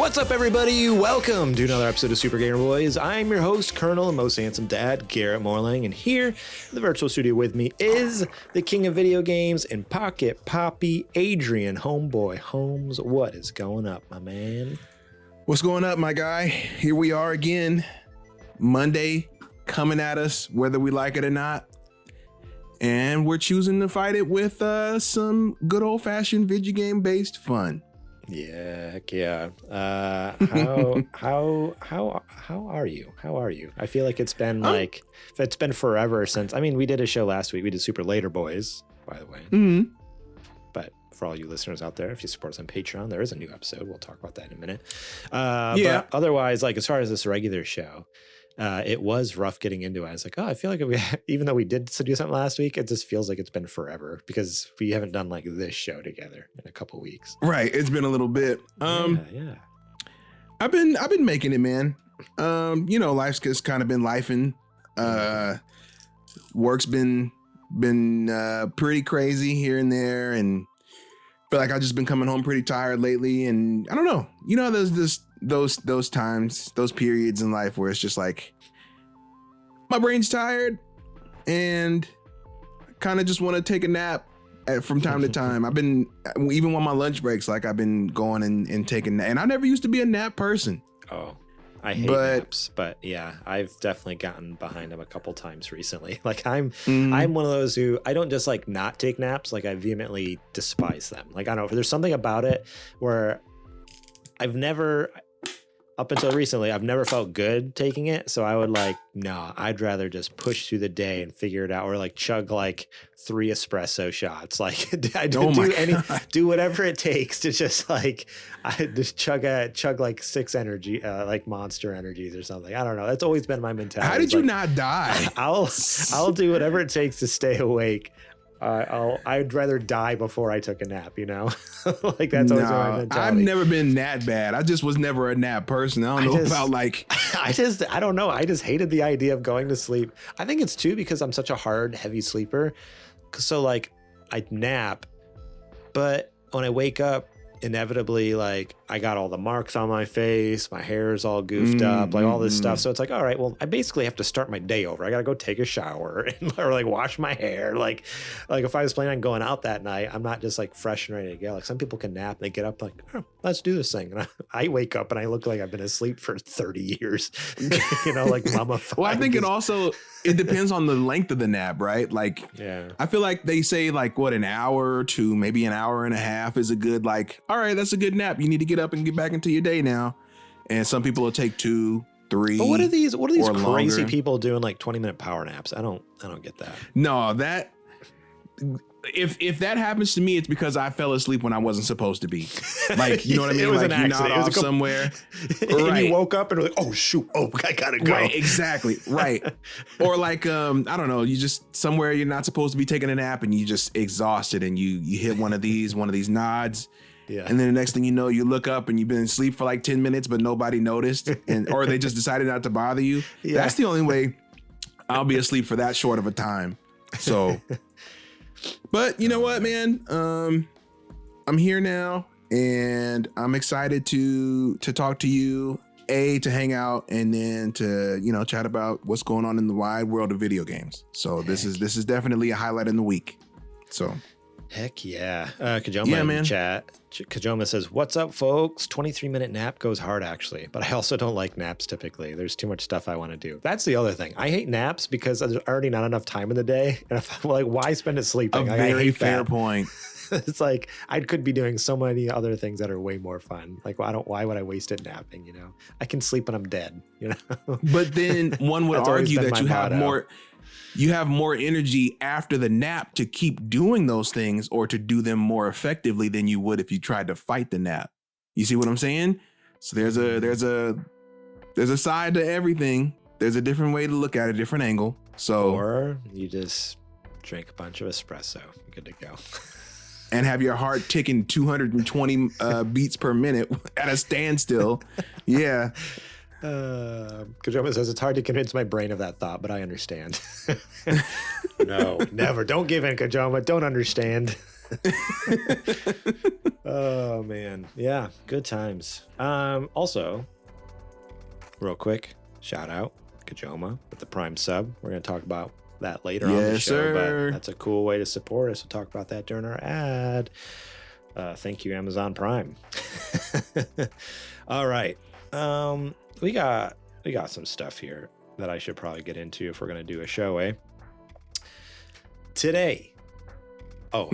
What's up, everybody? Welcome to another episode of Super Gamer Boys. I'm your host, Colonel and most handsome dad, Garrett Morlang, and here in the virtual studio with me is the king of video games and pocket poppy, Adrian Homeboy Holmes. What is going up, my man? What's going up, my guy? Here we are again, Monday, coming at us, whether we like it or not. And we're choosing to fight it with some good old-fashioned video game-based fun. Yeah, heck yeah. How are you? How are you? I feel like it's been it's been forever since. I mean, we did a show last week. We did Super Later Boys, by the way. Mm-hmm. But for all you listeners out there, if you support us on Patreon, there is a new episode. We'll talk about that in a minute. Yeah. But otherwise, like as far as this regular show, it was rough getting into it. I was like, oh, I feel like even though we did do something last week, it just feels like it's been forever because we haven't done like this show together in a couple weeks. Right. It's been a little bit. Yeah. I've been making it, man. Life's just kind of been lifing. Work's been pretty crazy here and there, and feel like I've just been coming home pretty tired lately. And I don't know. There's those times, those periods in life where it's just like my brain's tired and I kind of just want to take a nap from time to time. I've been, even on my lunch breaks, like I've been going and taking, and I never used to be a nap person. Oh, I hate naps, but yeah, I've definitely gotten behind them a couple times recently. Like I'm one of those who I don't just like not take naps. Like I vehemently despise them. Like I don't know, there's something about it where up until recently, I've never felt good taking it. So I would I'd rather just push through the day and figure it out, or like chug like 3 espresso shots. Like I do whatever it takes to just like, I just chug like 6 energy, like Monster Energies or something. I don't know. That's always been my mentality. How did you not die? I'll do whatever it takes to stay awake. I'd rather die before I took a nap, like that's always my mentality. I've never been that bad. I just was never a nap person. I don't know about like. I don't know. I just hated the idea of going to sleep. I think it's too because I'm such a hard, heavy sleeper. So like I nap, but when I wake up, inevitably like I got all the marks on my face, my hair is all goofed up, like all this stuff. So it's like, all right, well, I basically have to start my day over. I gotta go take a shower or like wash my hair. Like if I was planning on going out that night, I'm not just like fresh and ready to go. Like some people can nap and they get up like, oh, let's do this thing. And I wake up and I look like I've been asleep for 30 years, like mummified. Well, I think it depends on the length of the nap, right? Like, yeah, I feel like they say like an hour to maybe an hour and a half is a good, like, all right, that's a good nap. You need to get up and get back into your day now. And some people will take 2, 3. But what are these crazy longer people doing like 20-minute power naps? I don't get that. No, that if that happens to me, it's because I fell asleep when I wasn't supposed to be. Like, you know what I mean? It was like an accident. You're not off somewhere. And you woke up and were like, oh shoot, I gotta go. Right, exactly. Right. Or like, I don't know, you just somewhere you're not supposed to be taking a nap and you just exhausted and you hit one of these nods. Yeah. And then the next thing you know, you look up and you've been asleep for like 10 minutes, but nobody noticed, or they just decided not to bother you. Yeah. That's the only way I'll be asleep for that short of a time. So, but you know what, man? I'm here now, and I'm excited to talk to you. To hang out, and then to chat about what's going on in the wide world of video games. So this is definitely a highlight in the week. So. Heck yeah. Kajoma in the chat. Kajoma says, what's up, folks? 23-minute nap goes hard, actually. But I also don't like naps typically. There's too much stuff I want to do. That's the other thing. I hate naps because there's already not enough time in the day. And if I'm like, why spend it sleeping? A very fair point. It's like I could be doing so many other things that are way more fun. Like, why would I waste it napping? I can sleep when I'm dead. But then one would argue that you have more energy after the nap to keep doing those things or to do them more effectively than you would if you tried to fight the nap. You see what I'm saying? So there's a side to everything. There's a different way to look at it, a different angle. So, or you just drink a bunch of espresso. Good to go. And have your heart ticking 220 beats per minute at a standstill. Yeah. Kajoma says it's hard to convince my brain of that thought, but I understand. No, never. Don't give in, Kajoma. Don't understand. Oh man. Yeah. Good times. Also, real quick, shout out Kajoma with the Prime sub. We're going to talk about that later on the show, sir. but that's a cool way to support us. We'll talk about that during our ad. Thank you, Amazon Prime. All right. We got some stuff here that I should probably get into if we're going to do a show, eh? Today. Oh,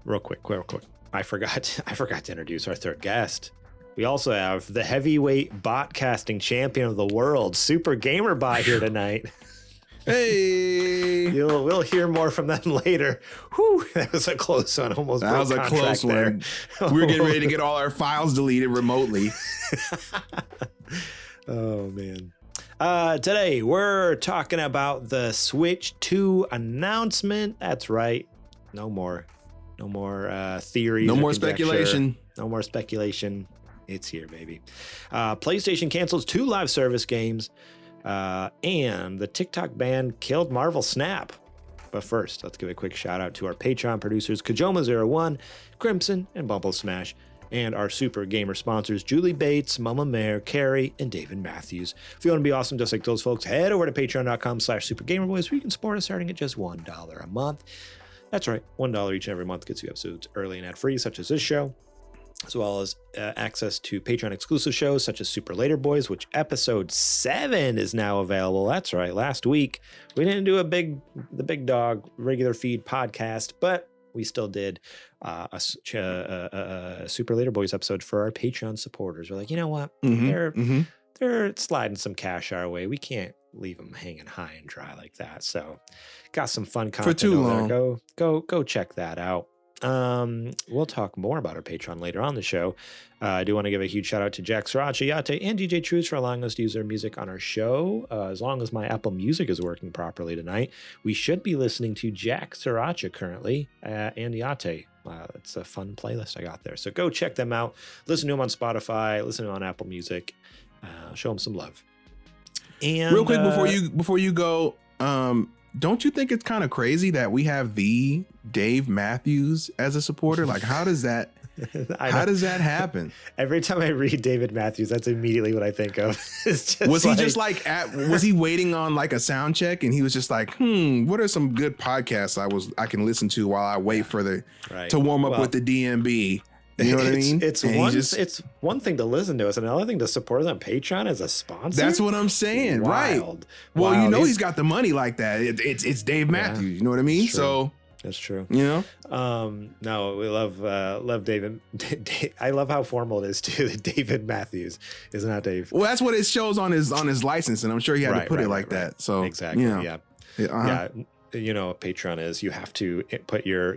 real quick. I forgot to introduce our third guest. We also have the heavyweight bot casting champion of the world, Super Gamer Bot, here tonight. Hey, we'll hear more from them later. Whew, that was a close one. Almost that was a close one. We were getting ready to get all our files deleted remotely. Oh man. Today we're talking about the Switch 2 announcement. That's right. No more theories. No more speculation. No more speculation. It's here, baby. PlayStation cancels 2 live service games. And the TikTok ban killed Marvel Snap. But first, let's give a quick shout out to our Patreon producers, Kajoma01, Crimson, and Bumble Smash, and our Super Gamer sponsors, Julie Bates, Mama Mare, Carrie, and David Matthews. If you want to be awesome just like those folks, head over to patreon.com/supergamerboys, where you can support us starting at just $1 a month. That's right, $1 each and every month gets you episodes early and ad-free, such as this show, as well as access to Patreon exclusive shows such as Super Later Boys, which episode 7 is now available. That's right. Last week we didn't do the big dog regular feed podcast, but we still did a Super Later Boys episode for our Patreon supporters. We're like, you know what? They're sliding some cash our way. We can't leave them hanging high and dry like that. So got some fun content for too long. There. Go check that out. We'll talk more about our Patreon later on the show. I do want to give a huge shout out to Jack Sriracha, Yate, and DJ Trooz for allowing us to use their music on our show. As long as my Apple Music is working properly tonight, we should be listening to Jack Sriracha currently and Yate. It's a fun playlist I got there. So go check them out. Listen to them on Spotify. Listen to them on Apple Music. Show them some love. And real quick before you go, don't you think it's kind of crazy that we have the Dave Matthews as a supporter? Like, how does that happen? Every time I read David Matthews, that's immediately what I think of. Was he waiting on like a sound check and he was just like, what are some good podcasts I can listen to while I wait for to warm up with the DMB? You know what I mean? It's one thing to listen to us, and another thing to support us on Patreon as a sponsor. That's what I'm saying, right? Well, you know he's got the money like that. It's Dave Matthews. You know what I mean? So that's true. You know, no, we love David. I love how formal it is too. David Matthews is not Dave. Well, that's what it shows on his license, and I'm sure he had to put it like that. So exactly, you know. Yeah. You know what Patreon is. You have to put your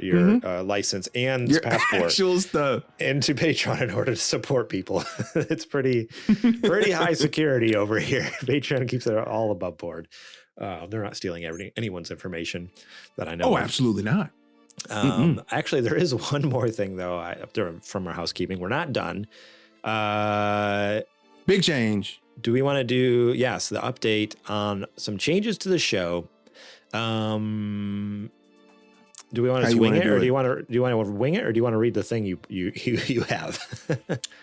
license and your passport actual stuff into Patreon in order to support people. It's pretty high security over here. Patreon keeps it all above board. They're not stealing anyone's information that I know. Oh, absolutely not. Actually, there is one more thing though. Up there from our housekeeping. We're not done. Big change. Do we want to do the update on some changes to the show? Do we want to swing it, or do you want to wing it, or do you want to read the thing you have?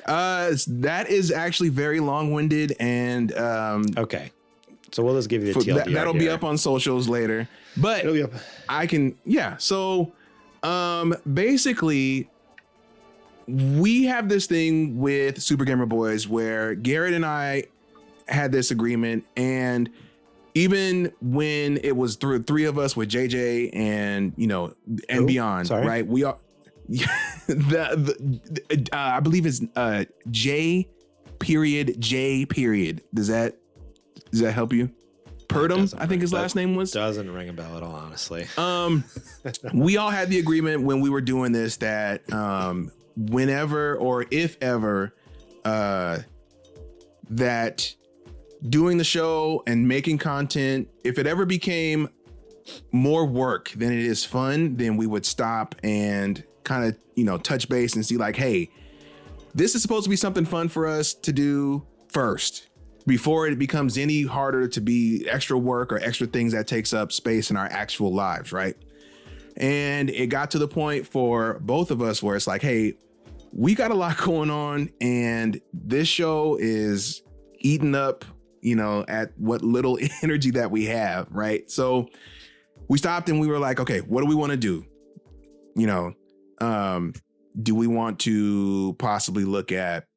That is actually very long-winded, and okay, so we'll just give you the TLDR. That'll be up on socials later, but it'll be up. I can So, basically, we have this thing with Super Gamer Boys where Garrett and I had this agreement, and even when it was through 3 of us with JJ and beyond, sorry? right? We are I believe it's J. Does that help you? Purdom, I think his last name was. Doesn't ring a bell at all, honestly. We all had the agreement when we were doing this that whenever or if ever that doing the show and making content, if it ever became more work than it is fun, then we would stop and kind of, touch base and see like, hey, this is supposed to be something fun for us to do first before it becomes any harder to be extra work or extra things that takes up space in our actual lives. Right. And it got to the point for both of us where it's like, hey, we got a lot going on and this show is eating up, at what little energy that we have, right? So we stopped and we were like, okay, what do we want to do? Do we want to possibly look at,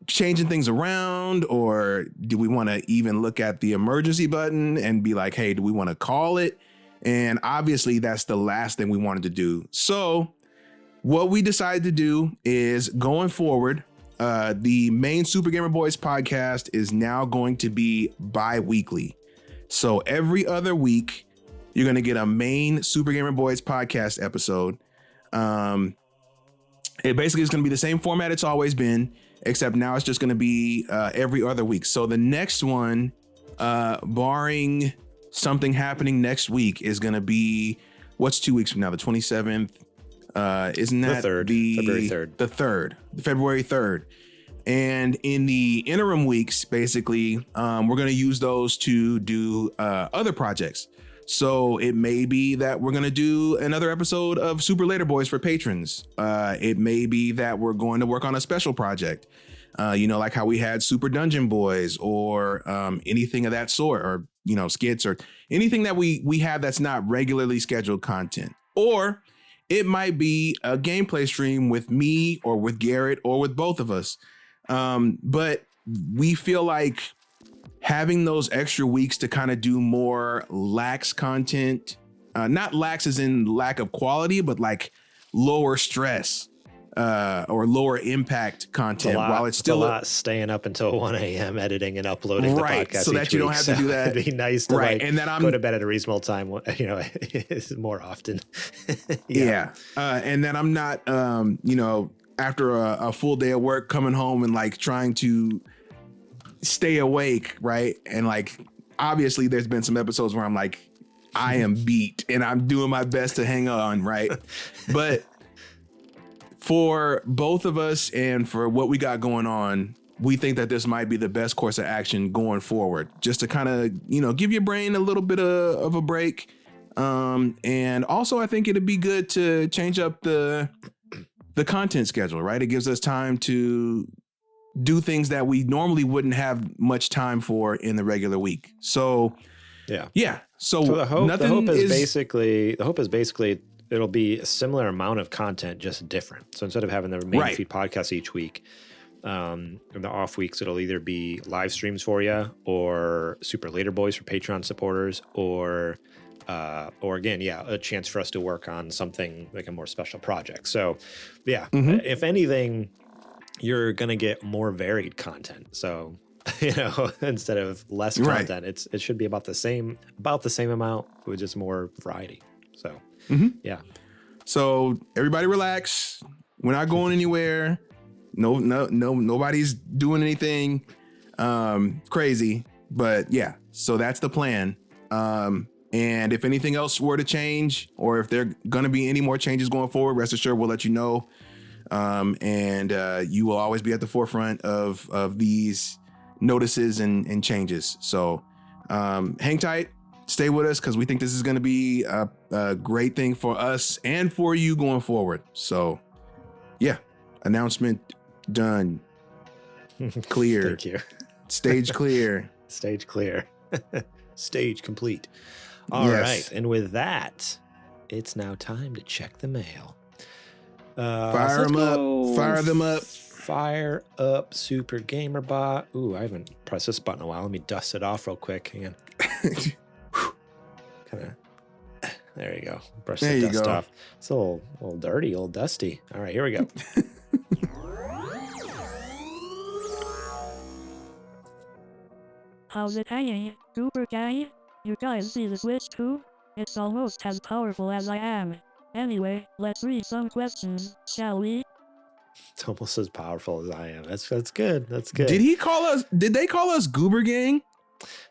changing things around, or do we want to even look at the emergency button and be like, hey, do we want to call it? And obviously that's the last thing we wanted to do. So what we decided to do is, going forward, the main Super Gamer Boys podcast is now going to be bi-weekly. So every other week, you're going to get a main Super Gamer Boys podcast episode. It basically is going to be the same format it's always been, except now it's just going to be every other week. So the next one, barring something happening next week, is going to be, what's 2 weeks from now? The 27th. Isn't that the 3rd? February 3rd. The 3rd, February 3rd. And in the interim weeks, basically, we're going to use those to do other projects. So it may be that we're going to do another episode of Super Later Boys for patrons. It may be that we're going to work on a special project, like how we had Super Dungeon Boys, or anything of that sort, or, skits, or anything that we have that's not regularly scheduled content. Or it might be a gameplay stream with me or with Garrett or with both of us. But we feel like having those extra weeks to kind of do more lax content, not lax as in lack of quality, but like lower stress or lower impact content, while it's still a lot staying up until 1 a.m. editing and uploading the podcast, so that you don't have to do that. It'd be nice to and then I'm go to bed at a reasonable time, more often. And then I'm not, after a full day of work, coming home and like trying to stay awake, right? And like, obviously there's been some episodes where I'm like, I am beat and I'm doing my best to hang on, right? But for both of us and for what we got going on, we think that this might be the best course of action going forward, just to kind of, give your brain a little bit of a break. And also I think it'd be good to change up the content schedule, right? It gives us time to do things that we normally wouldn't have much time for in the regular week. So yeah. So the hope is basically it'll be a similar amount of content, just different. So instead of having the main feed podcast each week, in the off weeks, it'll either be live streams for you, or Super Later Boys for Patreon supporters, or again, a chance for us to work on something like a more special project. So if anything, you're going to get more varied content. So, instead of less content, it should be about the same amount with just more variety. So, So everybody relax. We're not going anywhere. No, nobody's doing anything crazy, but so that's the plan. And if anything else were to change, or if there are going to be any more changes going forward, rest assured we'll let you know. And you will always be at the forefront of these notices and changes. So hang tight, stay with us, because we think this is going to be a great thing for us and for you going forward. So announcement done. Clear. Thank you. Stage clear. Stage clear. Stage complete. All right. And with that, it's now time to check the mail. Fire them up. Fire them up. Fire up Super Gamer Bot. Ooh, I haven't pressed this button in a while. Let me dust it off real quick. Hang on. There you go. Brush the dust off. It's a little dirty, a little dusty. All right, here we go. How's it hanging, Super Guy? You guys see the Switch 2? It's almost as powerful as I am. Anyway, let's read some questions, shall we? It's almost as powerful as I am. That's good. That's good. Did they call us Goober Gang?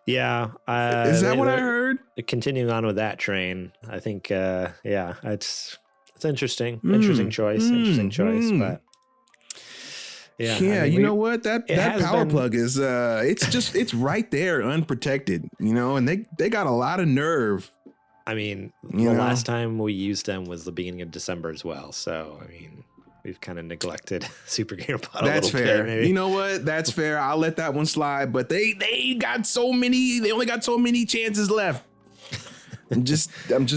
Yeah. Is that what I heard? Continuing on with that train, I think, it's interesting. Interesting choice. But yeah, you know what? That power plug is, it's right there unprotected, and they got a lot of nerve I mean, the last time we used them was the beginning of December as well. So, I mean, we've kind of neglected Super Gamer Pod. That's fair. Maybe. You know what? That's fair. I'll let that one slide. But they got so many. They only got so many chances left. I'm just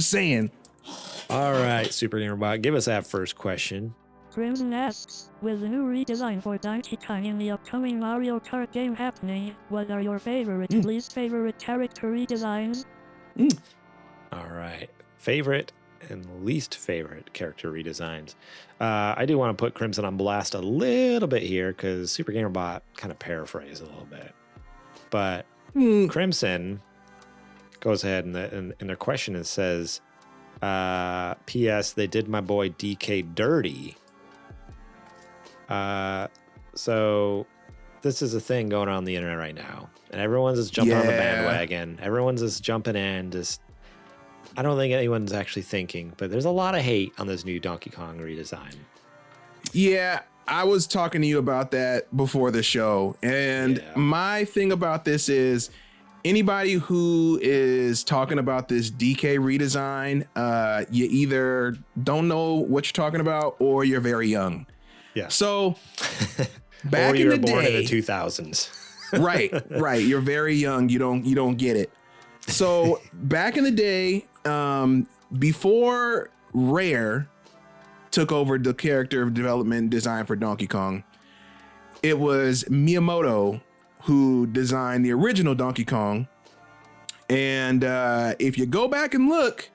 saying. All right, Super Gamer Bot, give us that first question. Crimson asks, with the new redesign for Donkey Kong in the upcoming Mario Kart game happening, what are your favorite, least favorite character redesigns? All right, favorite and least favorite character redesigns. I do want to put Crimson on blast a little bit here because Super Gamer Bot kind of paraphrased a little bit. But Crimson goes ahead and in their question it says, P.S. They did my boy DK dirty. So this is a thing going on the internet right now, and everyone's just jumping on the bandwagon. Everyone's just jumping in. I don't think anyone's actually thinking, but there's a lot of hate on this new Donkey Kong redesign. Yeah, I was talking to you about that before the show, and my thing about this is anybody who is talking about this DK redesign, you either don't know what you're talking about or you're very young. Yeah. So back or you in were the born day, in the 2000s. right. You're very young. You don't get it. So back in the day, before Rare took over the character development design for Donkey Kong, it was Miyamoto who designed the original Donkey Kong. And if you go back and look,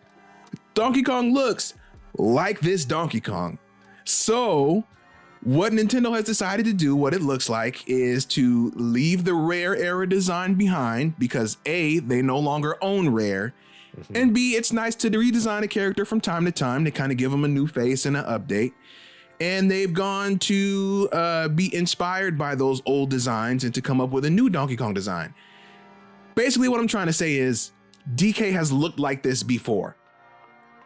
Donkey Kong looks like this Donkey Kong. So what Nintendo has decided to do, what it looks like, is to leave the Rare era design behind because A, they no longer own Rare, and B, it's nice to redesign a character from time to time to kind of give them a new face and an update. And they've gone to be inspired by those old designs and to come up with a new Donkey Kong design. Basically, what I'm trying to say is DK has looked like this before.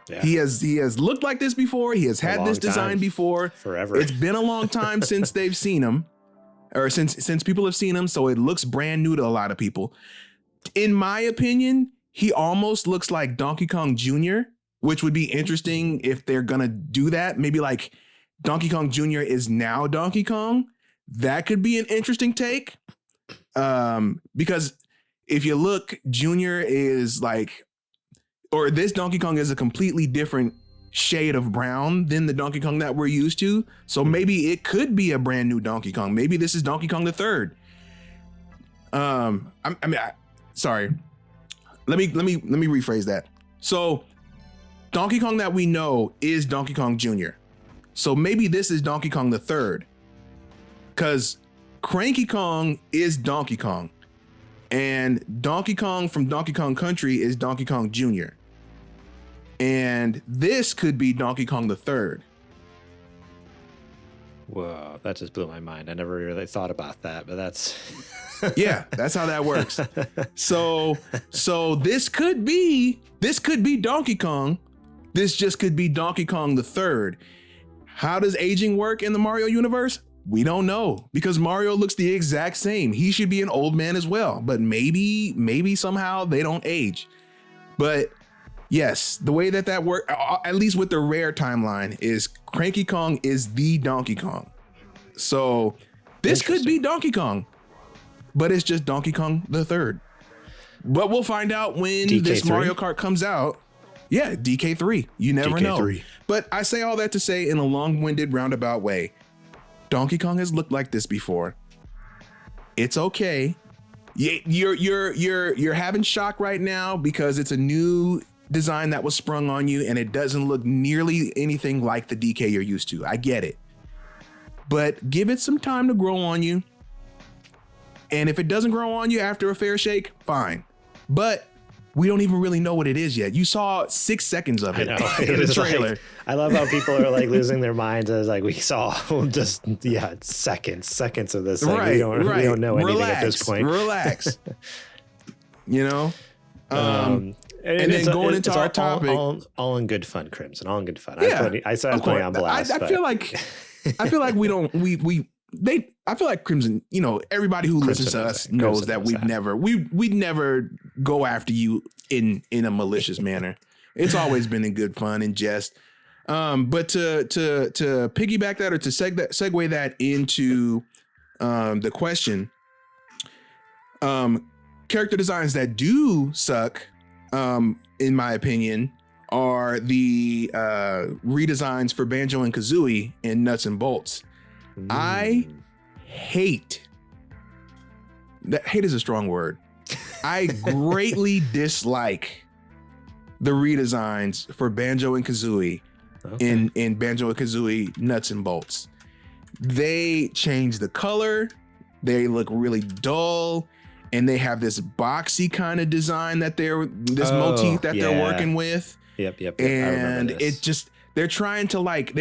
Yeah. He has looked like this before. He has had this design before. Forever. It's been a long time since they've seen him, or since people have seen him. So it looks brand new to a lot of people. In my opinion, he almost looks like Donkey Kong Jr., which would be interesting if they're gonna do that. Maybe like Donkey Kong Jr. is now Donkey Kong. That could be an interesting take. Because if you look, Jr. is like, or this Donkey Kong is a completely different shade of brown than the Donkey Kong that we're used to. So maybe it could be a brand new Donkey Kong. Maybe this is Donkey Kong the third. Sorry. Let me rephrase that. So Donkey Kong that we know is Donkey Kong Jr. So maybe this is Donkey Kong the third, because Cranky Kong is Donkey Kong, and Donkey Kong from Donkey Kong Country is Donkey Kong Jr. And this could be Donkey Kong the third. Whoa, that just blew my mind. I never really thought about that, but that's yeah, that's how that works. So this could be Donkey Kong. This just could be Donkey Kong the third. How does aging work in the Mario universe? We don't know, because Mario looks the exact same. He should be an old man as well, but maybe somehow they don't age. But yes, the way that works, at least with the Rare timeline, is Cranky Kong is the Donkey Kong. So this could be Donkey Kong, but it's just Donkey Kong the third. But we'll find out when DK3? This Mario Kart comes out. Yeah, DK3. You never know. But I say all that to say, in a long-winded roundabout way, Donkey Kong has looked like this before. It's okay. You're having shock right now because it's a new design that was sprung on you and it doesn't look nearly anything like the DK you're used to. I get it. But give it some time to grow on you. And if it doesn't grow on you after a fair shake, fine. But we don't even really know what it is yet. You saw 6 seconds of it in the trailer. Like, I love how people are like losing their minds as like we saw just seconds of this. Like, we don't know anything at this point. Relax. You know? And then going into our topic, all in good fun, Crimson. All in good fun. Yeah, I said I was putting on blast. I feel like I feel like Crimson, you know, everybody who listens to us knows that we'd never go after you in a malicious manner. It's always been in good fun and jest. But to piggyback that or to segue that into the question, character designs that do suck, in my opinion, are the redesigns for Banjo and Kazooie in Nuts and Bolts. I hate that. Hate is a strong word. I greatly dislike the redesigns for Banjo and Kazooie in Banjo and Kazooie Nuts and Bolts. They change the color. They look really dull. And they have this boxy kind of design that they're motif that they're working with. Yep. And it just, they were trying to like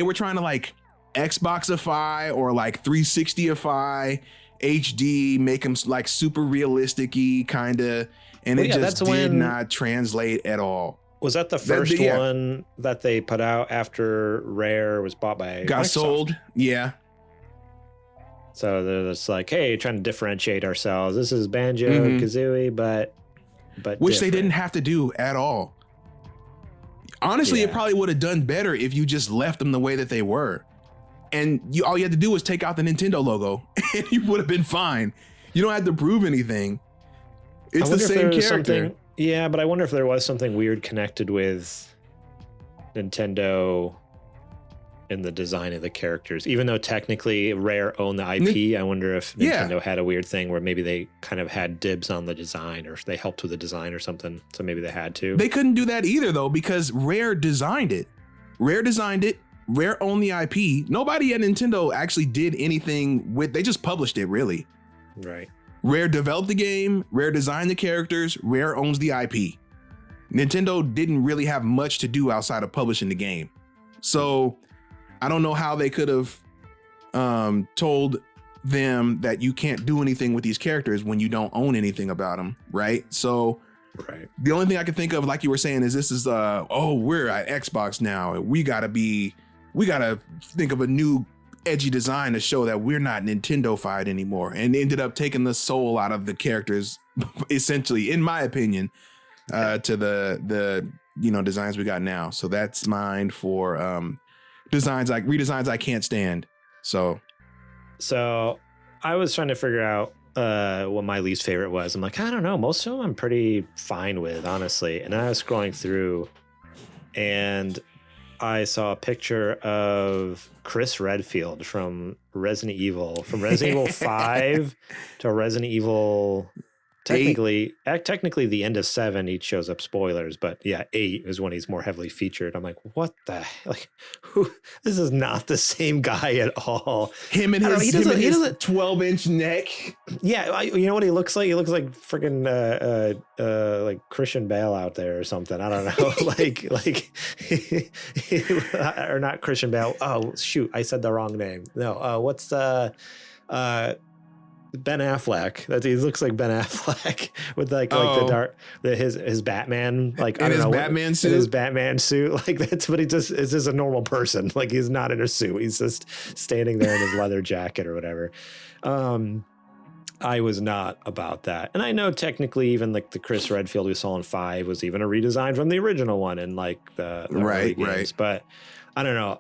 Xboxify or like 360ify HD, make them like super realistic-y kind of, and it just did not translate at all. Was that the first one that they put out after Rare was bought by got Microsoft? Sold? Yeah. So they're just like, hey, trying to differentiate ourselves. This is Banjo Kazooie, but which they didn't have to do at all. Honestly, it probably would have done better if you just left them the way that they were. And all you had to do was take out the Nintendo logo and you would have been fine. You don't have to prove anything. It's the same character. Yeah, but I wonder if there was something weird connected with Nintendo in the design of the characters. Even though technically Rare owned the IP, I wonder if Nintendo had a weird thing where maybe they kind of had dibs on the design, or they helped with the design or something. So maybe they had to. They couldn't do that either, though, because Rare designed it. Rare owned the IP. Nobody at Nintendo actually did anything with, they just published it, really. Right. Rare developed the game, Rare designed the characters, Rare owns the IP. Nintendo didn't really have much to do outside of publishing the game. So I don't know how they could have told them that you can't do anything with these characters when you don't own anything about them, right? So the only thing I can think of, like you were saying, is this is we're at Xbox now. We gotta think of a new edgy design to show that we're not Nintendo-fied anymore, and ended up taking the soul out of the characters, essentially, in my opinion, to the designs we got now. So that's mine for redesigns I can't stand. So I was trying to figure out what my least favorite was. I'm like, I don't know. Most of them I'm pretty fine with, honestly. And I was scrolling through and I saw a picture of Chris Redfield from Resident Evil 5 to Resident Evil. Technically, the end of 7, he shows up, spoilers, but 8 is when he's more heavily featured. I'm like, what the, like, who? This is not the same guy at all. Him and his 12-inch neck. Yeah, you know what he looks like? He looks like freaking like Christian Bale out there or something. I don't know, or not Christian Bale. Oh shoot, I said the wrong name. No, what's Ben Affleck. That he looks like Ben Affleck with the dark, his Batman, like in his Batman suit. His Batman suit, like that's what he just is. Just a normal person, like he's not in a suit. He's just standing there in his leather jacket or whatever. I was not about that, and I know technically even like the Chris Redfield we saw in 5 was even a redesign from the original one in like the early games. But I don't know.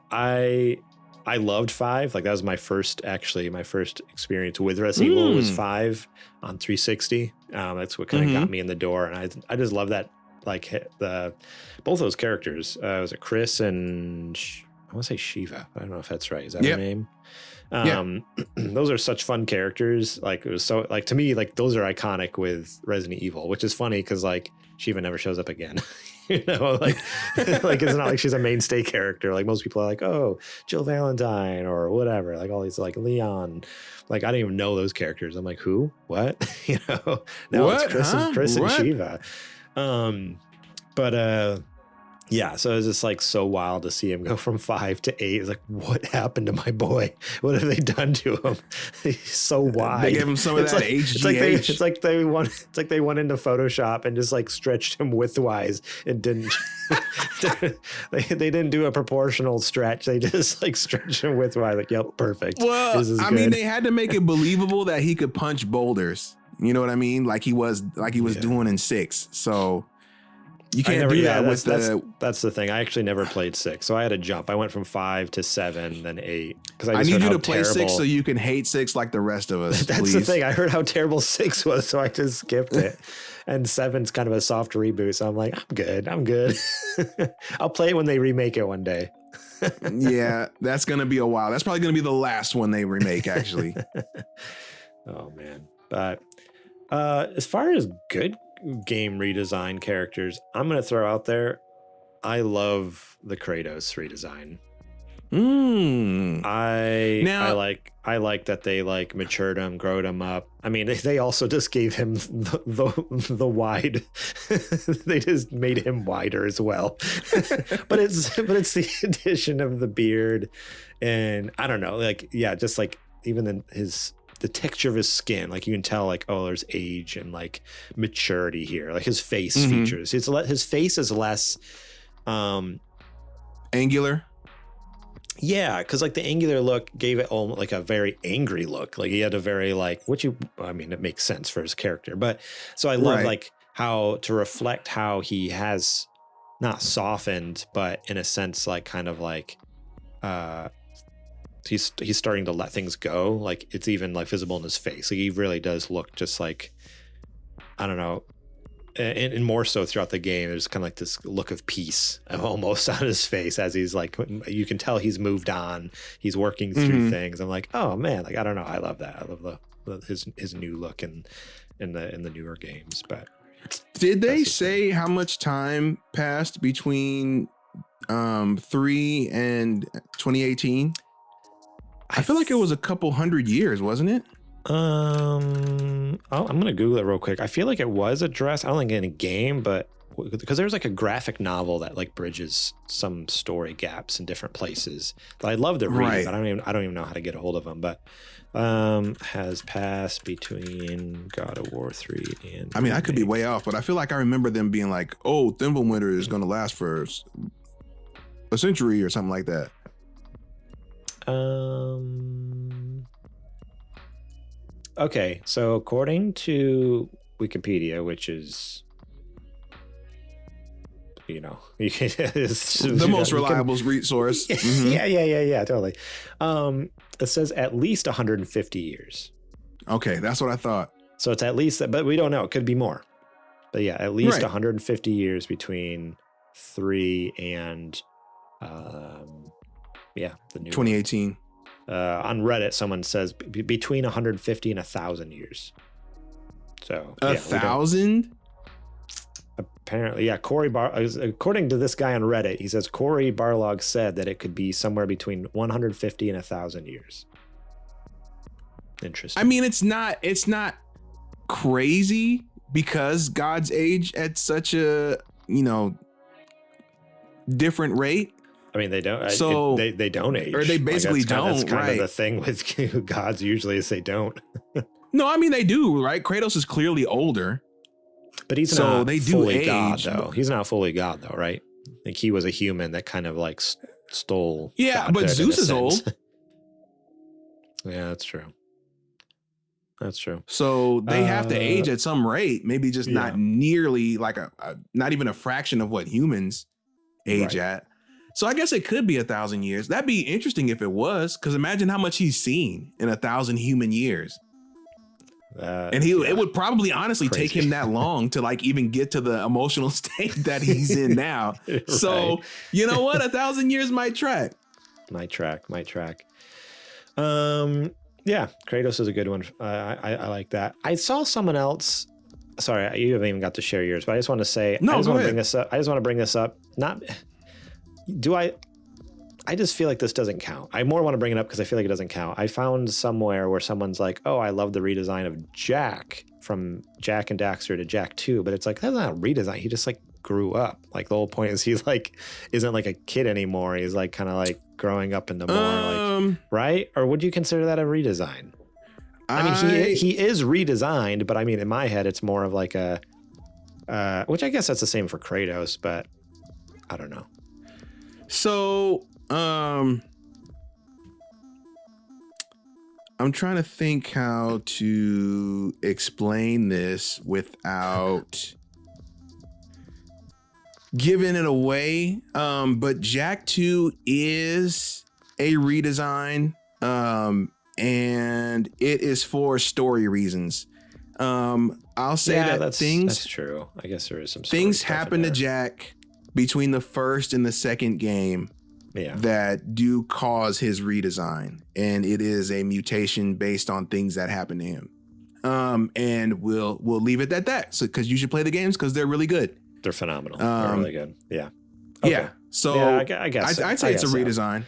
I loved 5. Like that was my first experience with Resident Evil was 5 on 360. That's what kind of got me in the door. And I just love that, like both those characters. Was it Chris and I want to say Shiva. I don't know if that's right. Is that her name? Those are such fun characters. Like it was so like to me, like those are iconic with Resident Evil, which is funny because like Shiva never shows up again. Like like it's not like she's a mainstay character. Like most people are like, oh, Jill Valentine or whatever. Like all these like Leon. Like I didn't even know those characters. I'm like, who? What? No, it's Chris and Shiva. Yeah, so it was just like so wild to see him go from 5 to 8. It's like, what happened to my boy? What have they done to him? He's so wide. They gave him some of that HGH. It's like they went into Photoshop and just like stretched him widthwise and didn't. they didn't do a proportional stretch. They just like stretched him widthwise. Like, yep, perfect. Well, I mean, they had to make it believable that he could punch boulders. You know what I mean? Like he was doing in 6. So. You can't do that with that's the thing. I actually never played 6, so I had to jump. I went from 5 to 7, then 8. Because I need you to play 6 so you can hate 6 like the rest of us. That's the thing. I heard how terrible 6 was, so I just skipped it. And 7's kind of a soft reboot, so I'm like, I'm good. I'll play it when they remake it one day. Yeah, that's gonna be a while. That's probably gonna be the last one they remake, actually. Oh man. But as far as good game redesign characters, I'm gonna throw out there, I love the Kratos redesign. I like that they like matured him, growed him up. I mean, they also just gave him the wide. They just made him wider as well. but it's the addition of the beard, and I don't know, like just like even the texture of his skin, like you can tell, like, oh, there's age and like maturity here. Like his face features, his face is less angular. Yeah, because like the angular look gave it almost like a very angry look. Like he had a very like, it makes sense for his character. But so I love like how to reflect how he has not softened, but in a sense, like kind of like he's starting to let things go. Like it's even like visible in his face. Like he really does look just like, I don't know. And more so throughout the game, there's kind of like this look of peace almost on his face as he's like, you can tell he's moved on. He's working through things. I'm like, oh man, like I don't know, I love that. I love his new look in the newer games. But did they say how much time passed between 3 and 2018? I feel like it was a couple hundred years, wasn't it? I'm gonna Google it real quick. I feel like it was addressed. I don't think in a game, but because there's like a graphic novel that like bridges some story gaps in different places that I'd love to read. But I don't even know how to get a hold of them. But has passed between God of War 3 and. I mean, I could be way off, but I feel like I remember them being like, "Oh, Thimbleweed is gonna last for a century or something like that." Okay, so according to Wikipedia, which is, the most reliable resource. Yeah, totally. It says at least 150 years. Okay, that's what I thought. So it's at least, but we don't know. It could be more. But yeah, at least 150 years between 3 and, the new 2018. One. On Reddit, someone says between 150 and 1,000 years. So 1,000? Apparently, yeah. According to this guy on Reddit, he says Corey Barlog said that it could be somewhere between 150 and 1,000 years. Interesting. I mean, it's not crazy because gods age at such a different rate. I mean, they don't. So they don't age, or they basically don't. That's kind of the thing with gods. Usually, is they don't. No, I mean they do. Right? Kratos is clearly older, but he's so not they do fully age, God, though. He's not fully God, though, right? Like he was a human that kind of like stole. Yeah, but Zeus is old. Yeah, that's true. That's true. So they have to age at some rate, maybe just not nearly like not even a fraction of what humans age at. So I guess it could be 1,000 years. That'd be interesting if it was, because imagine how much he's seen in 1,000 human years. And it would probably honestly take him that long to like even get to the emotional state that he's in now. Right. So you know what? 1,000 years might track. Might track. Yeah, Kratos is a good one. I like that. I saw someone else. Sorry, you haven't even got to share yours, but I just want to say, I just want to bring this up. I just feel like this doesn't count. I more want to bring it up because I feel like it doesn't count. I found somewhere where someone's like, oh, I love the redesign of Jack from Jak and Daxter to Jak 2, but it's like, that's not a redesign. He just like grew up. Like the whole point is he's like, isn't like a kid anymore. He's like kind of like growing up into more like, right? Or would you consider that a redesign? I mean, he is redesigned, but I mean, in my head, it's more of like a, which I guess that's the same for Kratos, but I don't know. So, I'm trying to think how to explain this without giving it away. But Jak 2 is a redesign, and it is for story reasons. I'll say that's true. I guess there is some things happen to Jak between the first and the second game that do cause his redesign, and it is a mutation based on things that happen to him. And we'll leave it at that. So because you should play the games because they're really good. They're phenomenal. They're really good. Yeah. Okay. Yeah. So I guess I'd say it's a redesign.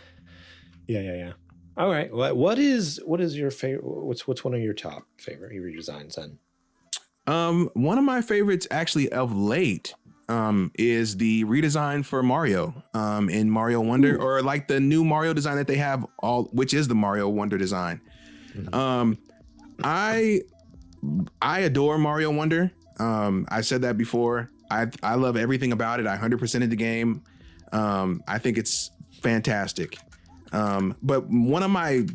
Yeah. All right. What is your favorite? What's one of your top favorite redesigns then? One of my favorites actually of late is the redesign for Mario in Mario Wonder, or like the new Mario design that they have, which is the Mario Wonder design. Mm-hmm. I adore Mario Wonder. I've said that before. I love everything about it. I 100%ed the game. I think it's fantastic. But one of my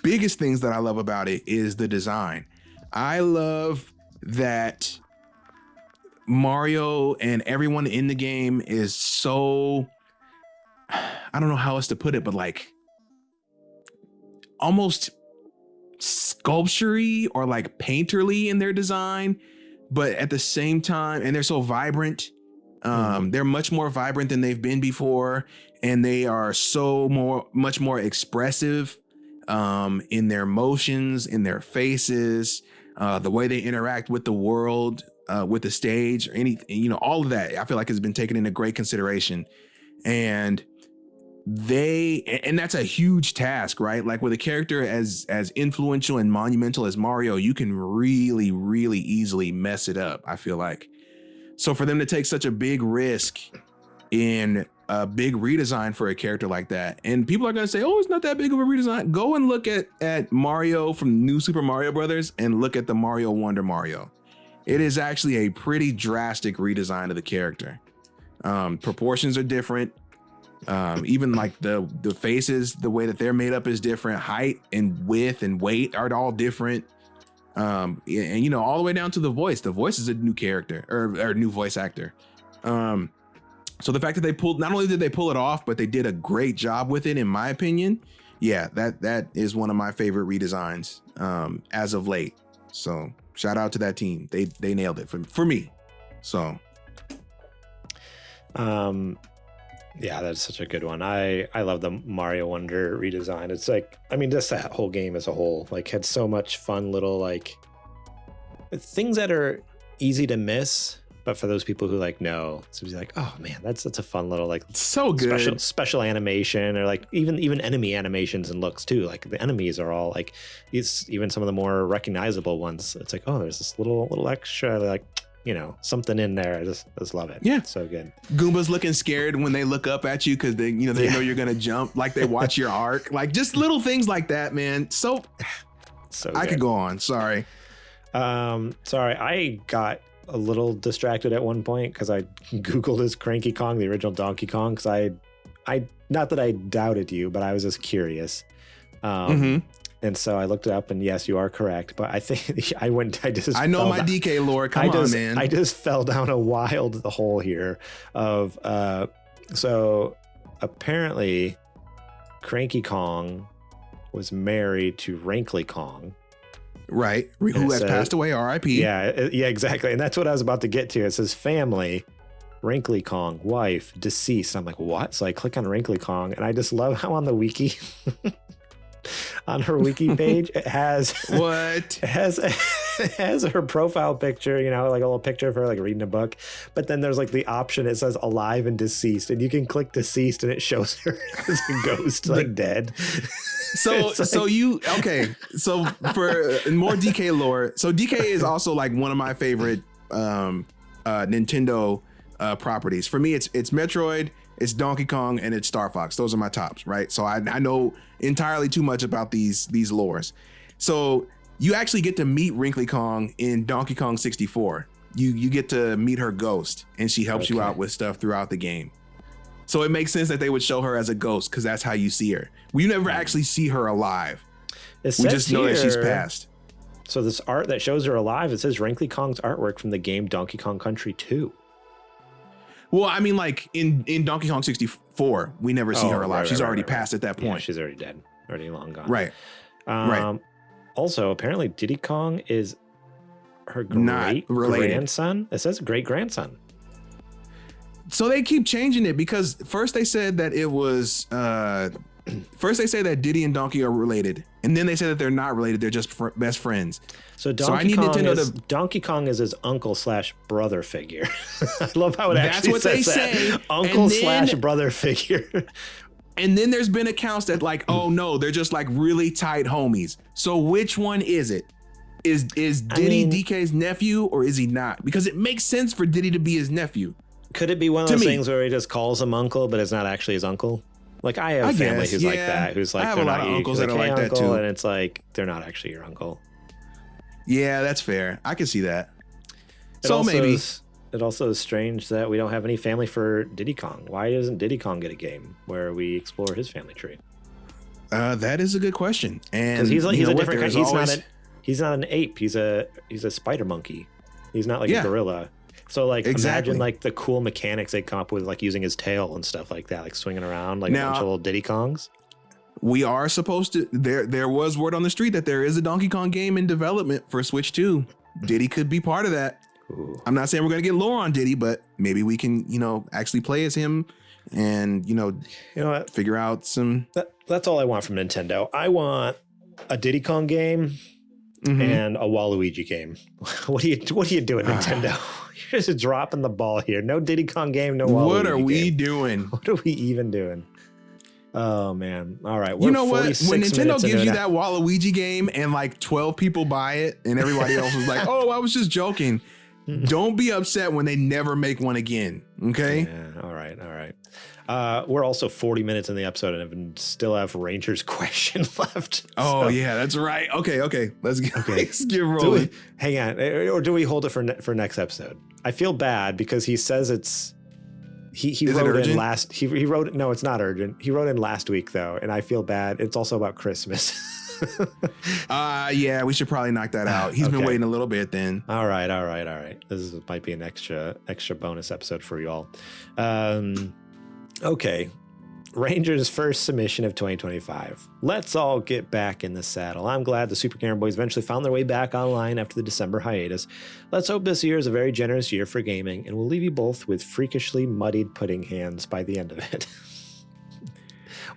biggest things that I love about it is the design. I love that Mario and everyone in the game is so, I don't know how else to put it, but like almost sculpture-y or like painterly in their design, but at the same time, and they're so vibrant. They're much more vibrant than they've been before, and they are much more expressive in their motions, in their faces, the way they interact with the world, with the stage, or anything, all of that. I feel like has been taken into great consideration, and that's a huge task, right? Like with a character as influential and monumental as Mario, you can really, really easily mess it up, I feel like. So for them to take such a big risk in a big redesign for a character like that, and people are going to say, oh, it's not that big of a redesign. Go and look at Mario from New Super Mario Brothers and look at the Mario Wonder Mario. It is actually a pretty drastic redesign of the character. Proportions are different. Even like the faces, the way that they're made up is different. Height and width and weight are all different. And all the way down to the voice. The voice is a new character or new voice actor. So the fact that not only did they pull it off, but they did a great job with it, in my opinion. Yeah, that is one of my favorite redesigns as of late. So shout out to that team. They nailed it for me. So yeah, that's such a good one. I love the Mario Wonder redesign. It's like, I mean, just that whole game as a whole, like, had so much fun little, like, things that are easy to miss, but for those people who like know, it's like, oh man, that's a fun little, like, so good special animation, or like even enemy animations and looks too. Like the enemies are all like, it's even some of the more recognizable ones. It's like, oh, there's this little extra, like, something in there. I just love it. Yeah. It's so good. Goombas looking scared when they look up at you because they know you're gonna jump, like they watch your arc. Like just little things like that, man. So good. I could go on. Sorry. Sorry, I got a little distracted at one point because I Googled his Cranky Kong, the original Donkey Kong, because I not that I doubted you, but I was just curious. And so I looked it up, and yes, you are correct. But I think I know my DK lore. Come on, man. I just fell down a wild hole here of so apparently Cranky Kong was married to Wrinkly Kong. Right. Who has passed away, R.I.P. Yeah, exactly. And that's what I was about to get to. It says family, Wrinkly Kong, wife, deceased. I'm like, what? So I click on Wrinkly Kong, and I just love how on the wiki on her wiki page, it has her profile picture, like a little picture of her like reading a book, but then there's like the option, it says alive and deceased, and you can click deceased and it shows her as a ghost, like dead. So for more DK lore, so DK is also like one of my favorite Nintendo properties. For me, it's Metroid, it's Donkey Kong, and it's Star Fox. Those are my tops, right? So I know entirely too much about these lores. So you actually get to meet Wrinkly Kong in Donkey Kong 64. You get to meet her ghost, and she helps you out with stuff throughout the game. So it makes sense that they would show her as a ghost, because that's how you see her. We never actually see her alive. We just know that she's passed. So this art that shows her alive, it says Wrinkly Kong's artwork from the game Donkey Kong Country 2. Well, I mean, like in Donkey Kong 64, we never see her alive. She's already passed at that point. Yeah, she's already dead, already long gone. Right. Right. Also, apparently Diddy Kong is her Not related. grandson. It says great grandson. So they keep changing it because first they said that it was first they say that Diddy and Donkey are related, and then they say that they're not related. They're just best friends. So Donkey Kong is his uncle / brother figure. I love how That's what they say. Uncle / brother figure. And then there's been accounts that like, oh no, they're just like really tight homies. So which one is it? Is Diddy DK's nephew or is he not? Because it makes sense for Diddy to be his nephew. Could it be one of those things where he just calls him uncle, but it's not actually his uncle? Like I have family who's like that, who's like, I have a lot of uncles that are like that too. And it's like, they're not actually your uncle. Yeah, that's fair. I can see that. Maybe. It also is strange that we don't have any family for Diddy Kong. Why doesn't Diddy Kong get a game where we explore his family tree? That is a good question. And because he's a different kind. He's not an ape. He's a spider monkey. He's not like a gorilla. So like imagine like the cool mechanics they come up with, like using his tail and stuff like that, like swinging around like a bunch of little Diddy Kongs. We are supposed to. There was word on the street that there is a Donkey Kong game in development for Switch 2. Diddy could be part of that. Ooh. I'm not saying we're gonna get lore on Diddy, but maybe we can, actually play as him and you know what? Figure out some. That's all I want from Nintendo. I want a Diddy Kong game and a Waluigi game. What are you doing, Nintendo? You're just dropping the ball here. No Diddy Kong game, no Waluigi. What are we doing? What are we even doing? Oh man! All right, you know what? When Nintendo gives you that Waluigi game and like 12 people buy it, and everybody else is like, "Oh, I was just joking." Don't be upset when they never make one again. Okay. Yeah, all right. We're also 40 minutes in the episode and still have Ranger's question left. Oh yeah, that's right. Okay. Let's get rolling. Hang on, or do we hold it for next episode? I feel bad because he says it's. He wrote in last. He wrote. No, it's not urgent. He wrote in last week though, and I feel bad. It's also about Christmas. Yeah, we should probably knock that out. He's been waiting a little bit then. All right. This might be an extra bonus episode for you all. Okay. Ranger's first submission of 2025. Let's all get back in the saddle. I'm glad the Super Gamer Boys eventually found their way back online after the December hiatus. Let's hope this year is a very generous year for gaming, and we'll leave you both with freakishly muddied pudding hands by the end of it.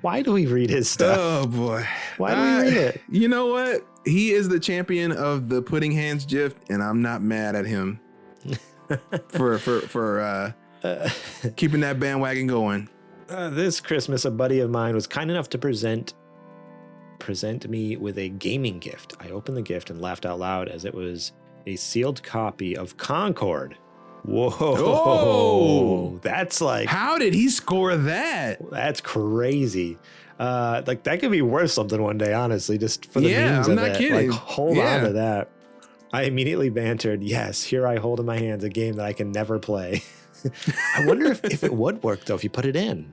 Why do we read his stuff? Oh boy. Why do we read it? You know what? He is the champion of the pudding hands gif, and I'm not mad at him for keeping that bandwagon going. This Christmas, a buddy of mine was kind enough to present me with a gaming gift. I opened the gift and laughed out loud as it was a sealed copy of Concord. Whoa. Oh, that's like... How did he score that? That's crazy. Like that could be worth something one day, honestly, just for the memes I'm of not it. kidding. Like, hold on to that. I immediately bantered, yes, here I hold in my hands a game that I can never play. I wonder if it would work, though, if you put it in.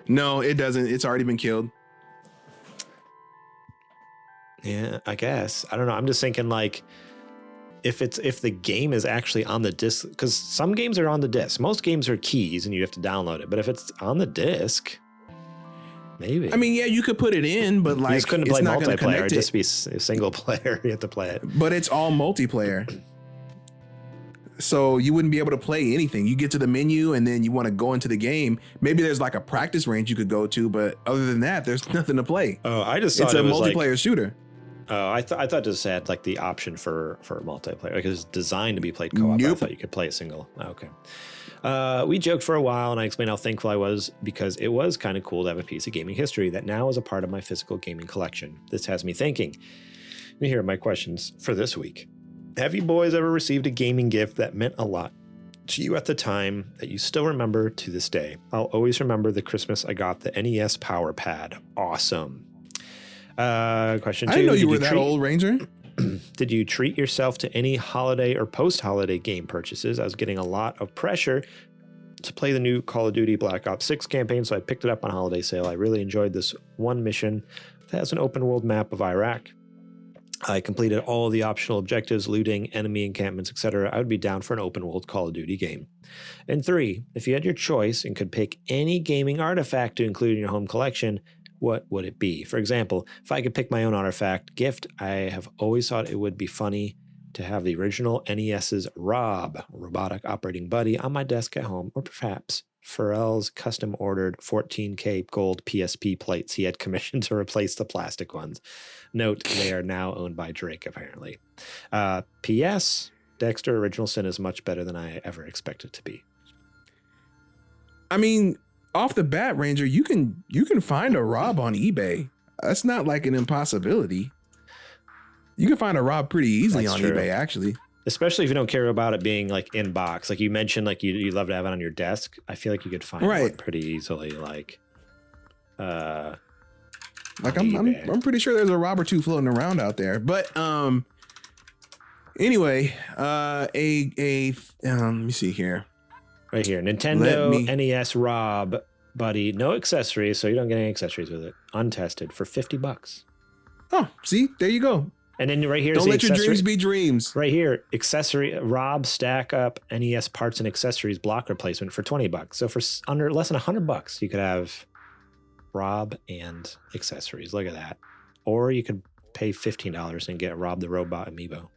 No, it doesn't. It's already been killed. Yeah, I guess. I don't know. I'm just thinking, like, if the game is actually on the disc, because some games are on the disc. Most games are keys and you have to download it. But if it's on the disc, maybe. I mean, yeah, you could put it in, but like, you just couldn't play multiplayer. It'd just be a single player. You have to play it. But it's all multiplayer. So you wouldn't be able to play anything. You get to the menu and then you want to go into the game. Maybe there's like a practice range you could go to, but other than that, there's nothing to play. Oh, I just thought it's a multiplayer shooter. Oh, I thought this had like the option for multiplayer. Like it was designed to be played co-op. Nope. I thought you could play it single. Okay. We joked for a while and I explained how thankful I was because it was kind of cool to have a piece of gaming history that now is a part of my physical gaming collection. This has me thinking. Here are my questions for this week. Have you boys ever received a gaming gift that meant a lot to you at the time that you still remember to this day? I'll always remember the Christmas I got the NES Power Pad. Awesome. Question 2. I didn't know you were that old, Ranger. Did you treat yourself to any holiday or post-holiday game purchases? I was getting a lot of pressure to play the new Call of Duty Black Ops 6 campaign, so I picked it up on holiday sale. I really enjoyed this one mission that has an open world map of Iraq. I completed all the optional objectives, looting, enemy encampments, etc. I would be down for an open world Call of Duty game. And 3, if you had your choice and could pick any gaming artifact to include in your home collection, what would it be? For example, if I could pick my own artifact gift, I have always thought it would be funny to have the original NES's Rob, robotic operating buddy, on my desk at home, or perhaps Pharrell's custom-ordered 14K gold PSP plates he had commissioned to replace the plastic ones. Note, they are now owned by Drake, apparently. P.S. Dexter Original Sin is much better than I ever expected to be. I mean, off the bat, Ranger, you can find a Rob on eBay. That's not like an impossibility. You can find a Rob pretty easily on eBay, actually. Especially if you don't care about it being like in box. Like you mentioned, like you love to have it on your desk. I feel like you could find one pretty easily. Like I'm pretty sure there's a Rob or two floating around out there. But anyway, let me see here. Right here, Nintendo NES Rob buddy, no accessories, so you don't get any accessories with it. Untested for $50. Oh, see, there you go. And then right here, don't let your dreams be dreams. Right here, accessory Rob stack up NES parts and accessories block replacement for $20. So for under less than $100, you could have Rob and accessories. Look at that. Or you could pay $15 and get Rob the Robot amiibo.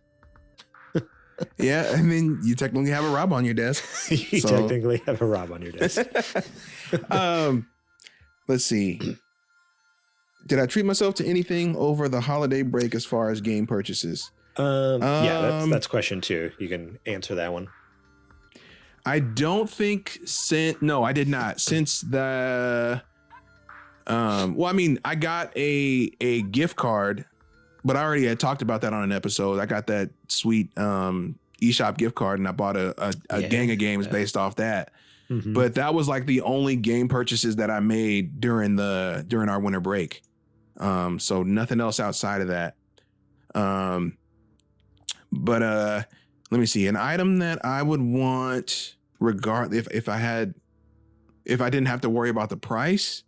Yeah, I mean, you technically have a Rob on your desk. You technically have a Rob on your desk. Let's see. Did I treat myself to anything over the holiday break as far as game purchases? Yeah, that's question 2. You can answer that one. I don't think no, I did not. Since the well, I mean, I got a gift card, but I already had talked about that on an episode. I got that sweet eShop gift card, and I bought a gang of games based off that. Mm-hmm. But that was like the only game purchases that I made during our winter break. So nothing else outside of that. But let me see, an item that I would want if I didn't have to worry about the price.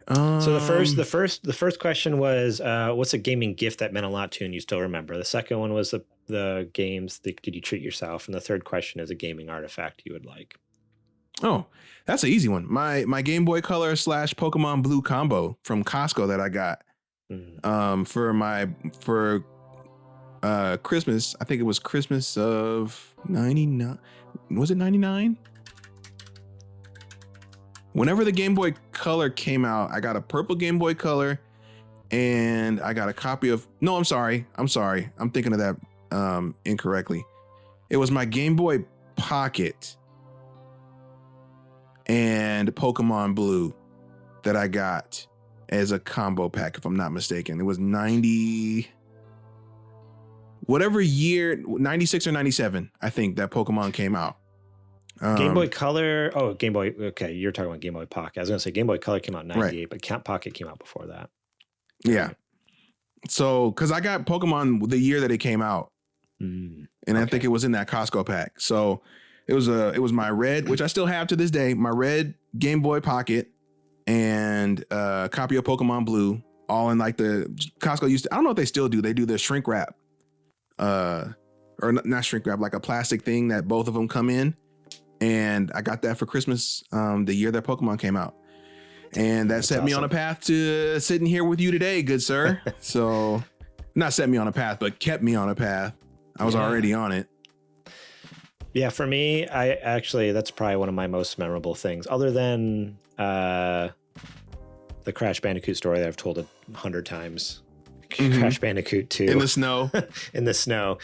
So the first question was, what's a gaming gift that meant a lot to you and you still remember? The second one was the games. Did you treat yourself? And the third question is a gaming artifact you would like. Oh, that's an easy one. My Game Boy Color / Pokemon Blue combo from Costco that I got for Christmas. I think it was Christmas of 99. Was it 99? Whenever the Game Boy Color came out, I got a purple Game Boy Color and I got a copy of, no, I'm sorry. I'm thinking of that incorrectly. It was my Game Boy Pocket and Pokemon Blue that I got as a combo pack, if I'm not mistaken. It was 90, whatever year, 96 or 97, I think that Pokemon came out. Game Boy Color. Oh, Game Boy. Okay, you're talking about Game Boy Pocket. I was going to say Game Boy Color came out in 98, but Count Pocket came out before that. Yeah. So, because I got Pokemon the year that it came out. And I think it was in that Costco pack. So it was my red, which I still have to this day, my red Game Boy Pocket and a copy of Pokemon Blue, all in like the Costco used to, I don't know if they still do. They do the shrink wrap, or not shrink wrap, like a plastic thing that both of them come in. And I got that for Christmas the year that Pokemon came out. And that set me on a path to sitting here with you today, good sir. So not set me on a path, but kept me on a path. I was already on it. Yeah, for me, that's probably one of my most memorable things, other than the Crash Bandicoot story that I've told 100 times. Crash Bandicoot 2. In the snow. In the snow.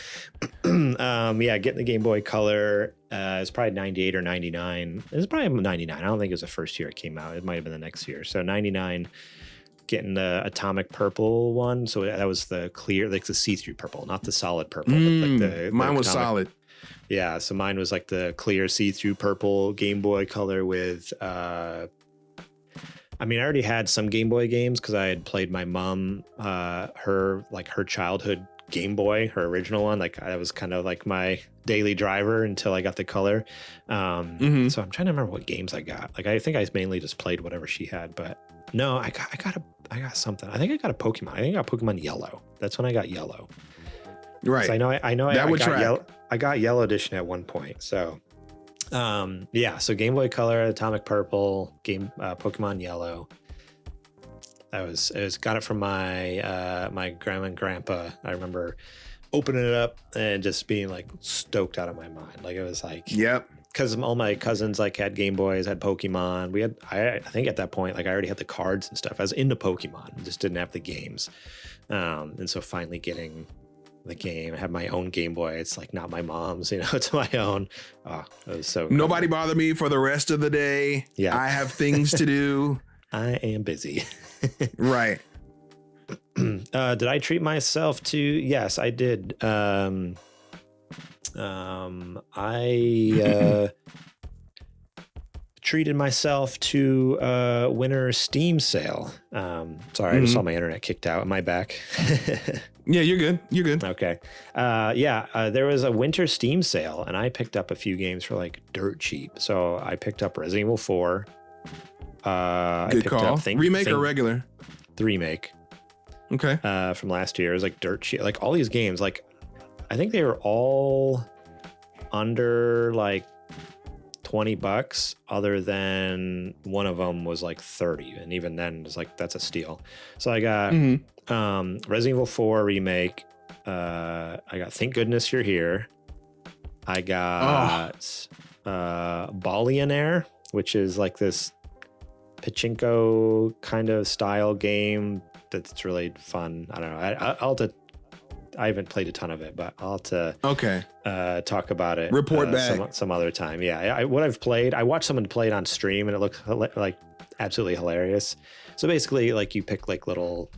Yeah, getting the Game Boy Color is probably 98 or 99. It was probably 99. I don't think it was the first year it came out. It might have been the next year. So 99, getting the Atomic Purple one. So that was the clear, like the see-through purple, not the solid purple. But mine was solid. Yeah, so mine was like the clear see-through purple Game Boy Color with I mean, I already had some Game Boy games because I had played my mom, her childhood Game Boy, her original one. Like that was kind of like my daily driver until I got the Color. So I'm trying to remember what games I got. Like I think I mainly just played whatever she had. But no, I got something. I think I got a Pokemon. I think I got Pokemon Yellow. That's when I got Yellow. Right. So I know that I would got track. Yellow. I got Yellow Edition at one point. So, so Game Boy Color, Atomic Purple, Pokemon Yellow. Got it from my my grandma and grandpa. I remember opening it up and just being like stoked out of my mind. Like it was like, yep. Because all my cousins like had Game Boys, had Pokemon. I think at that point, like I already had the cards and stuff. I was into Pokemon, just didn't have the games. And so finally getting the game, I have my own Game Boy. It's like not my mom's, it's my own. Oh, it was so Nobody bother me for the rest of the day. Yeah. I have things to do. I am busy. Right. Did I treat myself to? Yes, I did. I treated myself to winter Steam sale. Sorry, I just saw my internet kicked out. Am I back? Yeah, you're good. You're good. Okay. There was a winter Steam sale, and I picked up a few games for like dirt cheap. So I picked up Resident Evil 4. Good call. Remake or regular? The remake. Okay. From last year. It was like dirt cheap. Like all these games, like I think they were all under like $20, other than one of them was like 30, and even then it's like that's a steal. So I got Resident Evil 4 remake. I got Thank Goodness You're Here. I got Billionaire, which is like this pachinko kind of style game that's really fun. I don't know. I haven't played a ton of it, but I'll have to talk about it. Report back some other time. Yeah, what I've played, I watched someone play it on stream, and it looked like absolutely hilarious. So basically, like you pick like little.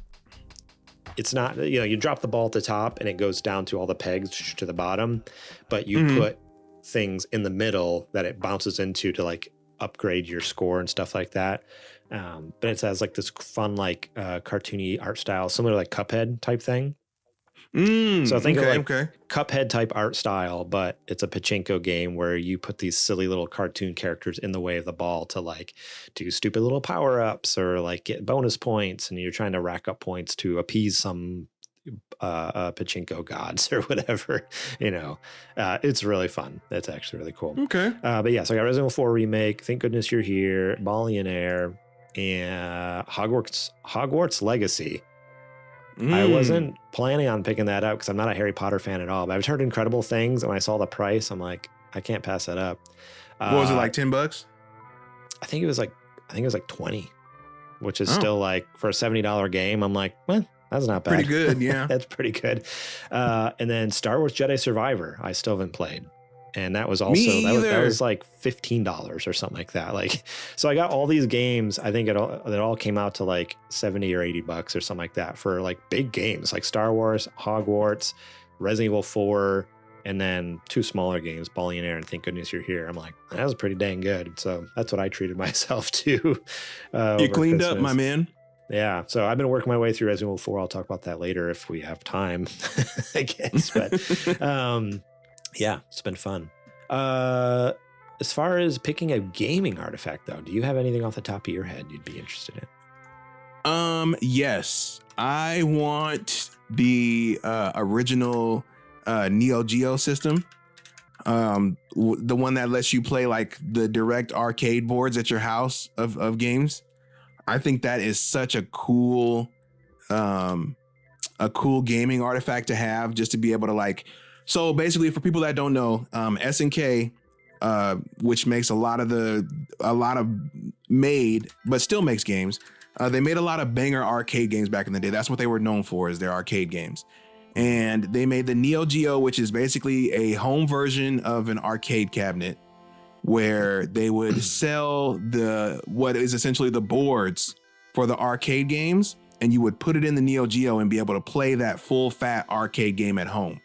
It's not you drop the ball at the top, and it goes down to all the pegs to the bottom, but you put things in the middle that it bounces into to like upgrade your score and stuff like that. But it has like this fun like cartoony art style, similar to like Cuphead type thing. So think of like Cuphead type art style, but it's a pachinko game where you put these silly little cartoon characters in the way of the ball to like do stupid little power ups or like get bonus points, and you're trying to rack up points to appease some pachinko gods or whatever. It's really fun. It's actually really cool. Okay. But yeah, so I got Resident Evil 4 remake, Thank Goodness You're Here, Billionaire, and Hogwarts Legacy. I wasn't planning on picking that up because I'm not a Harry Potter fan at all, but I've heard incredible things, and when I saw the price, I'm like, I can't pass that up. What was it, like $10? I think it was like 20, which is still like for a $70 game. I'm like, well, that's not bad. Pretty good, yeah. That's pretty good. And then Star Wars Jedi Survivor, I still haven't played. And that was also that was like $15 or something like that. Like, so I got all these games. I think it all came out to like $70 or $80 or something like that for like big games like Star Wars, Hogwarts, Resident Evil 4, and then 2 smaller games, Billionaire and Thank Goodness You're Here. I'm like, that was pretty dang good. So that's what I treated myself to. You cleaned up, my man. Yeah, so I've been working my way through Resident Evil 4. I'll talk about that later if we have time, I guess. But yeah, it's been fun. As far as picking a gaming artifact, though, do you have anything off the top of your head you'd be interested in? Yes. I want the original Neo Geo system. The one that lets you play like the direct arcade boards at your house of games. I think that is such a cool gaming artifact to have, just to be able to like. So basically, for people that don't know, SNK, which makes a lot of made, but still makes games. They made a lot of banger arcade games back in the day. That's what they were known for, is their arcade games. And they made the Neo Geo, which is basically a home version of an arcade cabinet, where they would sell what is essentially the boards for the arcade games, and you would put it in the Neo Geo and be able to play that full fat arcade game at home.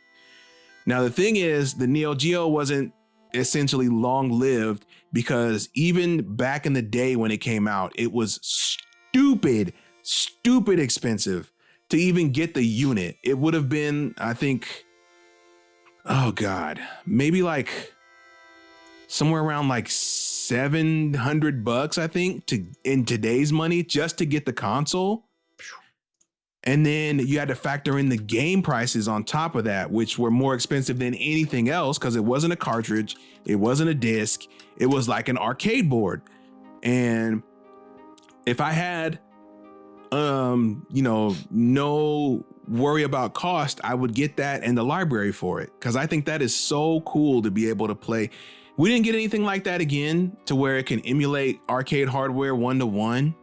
Now, the thing is, the Neo Geo wasn't essentially long-lived, because even back in the day when it came out, it was stupid expensive to even get the unit. It would have been, I think, oh God, maybe like somewhere around like $700, I think, in today's money, just to get the console. And then you had to factor in the game prices on top of that, which were more expensive than anything else because it wasn't a cartridge. It wasn't a disc. It was like an arcade board. And if I had, no worry about cost, I would get that and the library for it. Because I think that is so cool to be able to play. We didn't get anything like that again to where it can emulate arcade hardware 1-to-1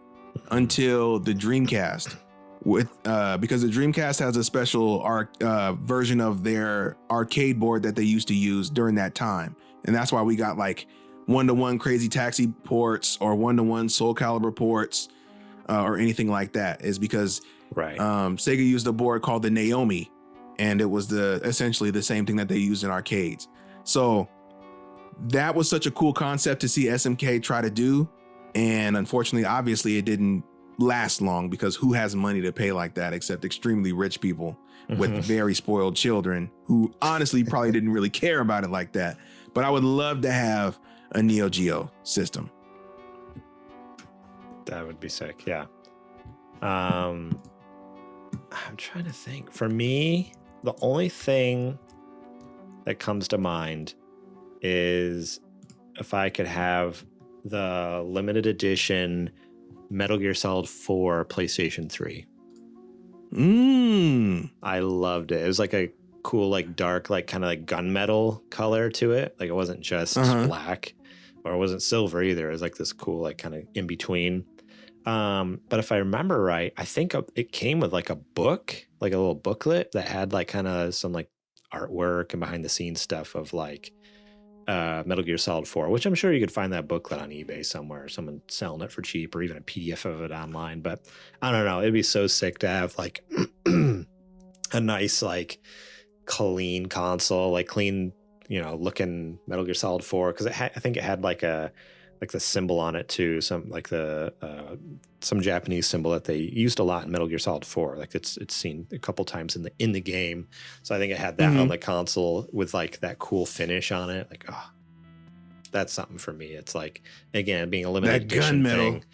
until the Dreamcast. Because the Dreamcast has a special version of their arcade board that they used to use during that time. And that's why we got like 1-to-1 Crazy Taxi ports or 1-to-1 Soul Calibur ports or anything like that, is because Sega used a board called the Naomi, and it was essentially the same thing that they used in arcades. So that was such a cool concept to see SMK try to do. And unfortunately, obviously, it didn't last long because who has money to pay like that except extremely rich people with very spoiled children who honestly probably didn't really care about it like that. But I would love to have a Neo Geo system. That would be sick. Yeah. I'm trying to think. For me, the only thing that comes to mind is if I could have the limited edition Metal Gear Solid 4 PlayStation 3. I loved it. It was like a cool, like dark, like kind of like gunmetal color to it. Like it wasn't just black, or it wasn't silver either. It was like this cool, like kind of in between. But if I remember right, I think it came with like a book, like a little booklet that had like kind of some like artwork and behind the scenes stuff of like Metal Gear Solid 4, which I'm sure you could find that booklet on eBay somewhere, someone selling it for cheap, or even a PDF of it online. But I don't know, it'd be so sick to have like a nice like clean console, like clean, looking Metal Gear Solid 4, because I think it had like the symbol on it too, some like some Japanese symbol that they used a lot in Metal Gear Solid 4. Like it's seen a couple times in the game. So I think it had that on the console with like that cool finish on it. Like, oh, that's something for me. It's like, again, being a limited edition thing.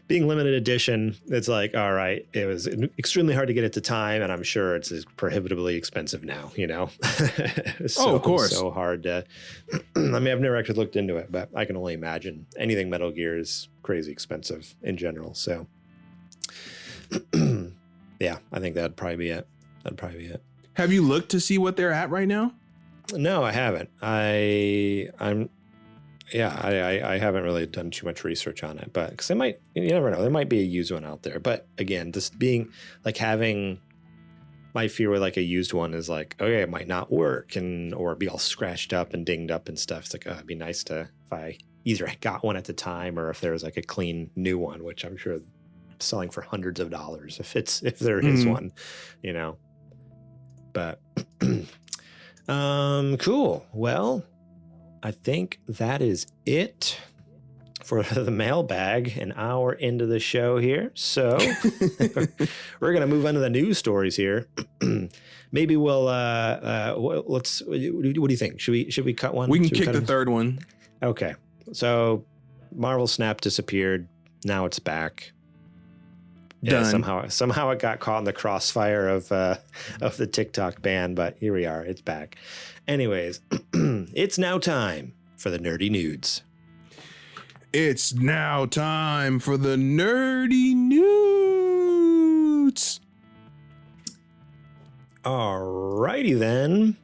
Being limited edition, it's like, all right, it was extremely hard to get at the time, and I'm sure it's prohibitively expensive now, of course. So hard to, I mean, I've never actually looked into it, but I can only imagine anything Metal Gear is crazy expensive in general. So yeah, I think that'd probably be it. Have you looked to see what they're at right now? No, I haven't. I haven't really done too much research on it, but because you never know, there might be a used one out there. But again, just being like having my fear with like a used one is like, okay, it might not work or be all scratched up and dinged up and stuff. It's like, oh, it'd be nice if I either got one at the time or if there was like a clean new one, which I'm sure selling for hundreds of dollars if there is one, But cool. Well, I think that is it for the mailbag, an hour into the show here. So we're going to move on to the news stories here. Maybe we'll, what do you think? Should we cut one? We can kick the third one. Okay. So Marvel Snap disappeared. Now it's back. Yeah, somehow it got caught in the crossfire of the TikTok ban, but here we are. It's back. Anyways, it's now time for the nerdy nudes. It's now time for the nerdy nudes. Alrighty then.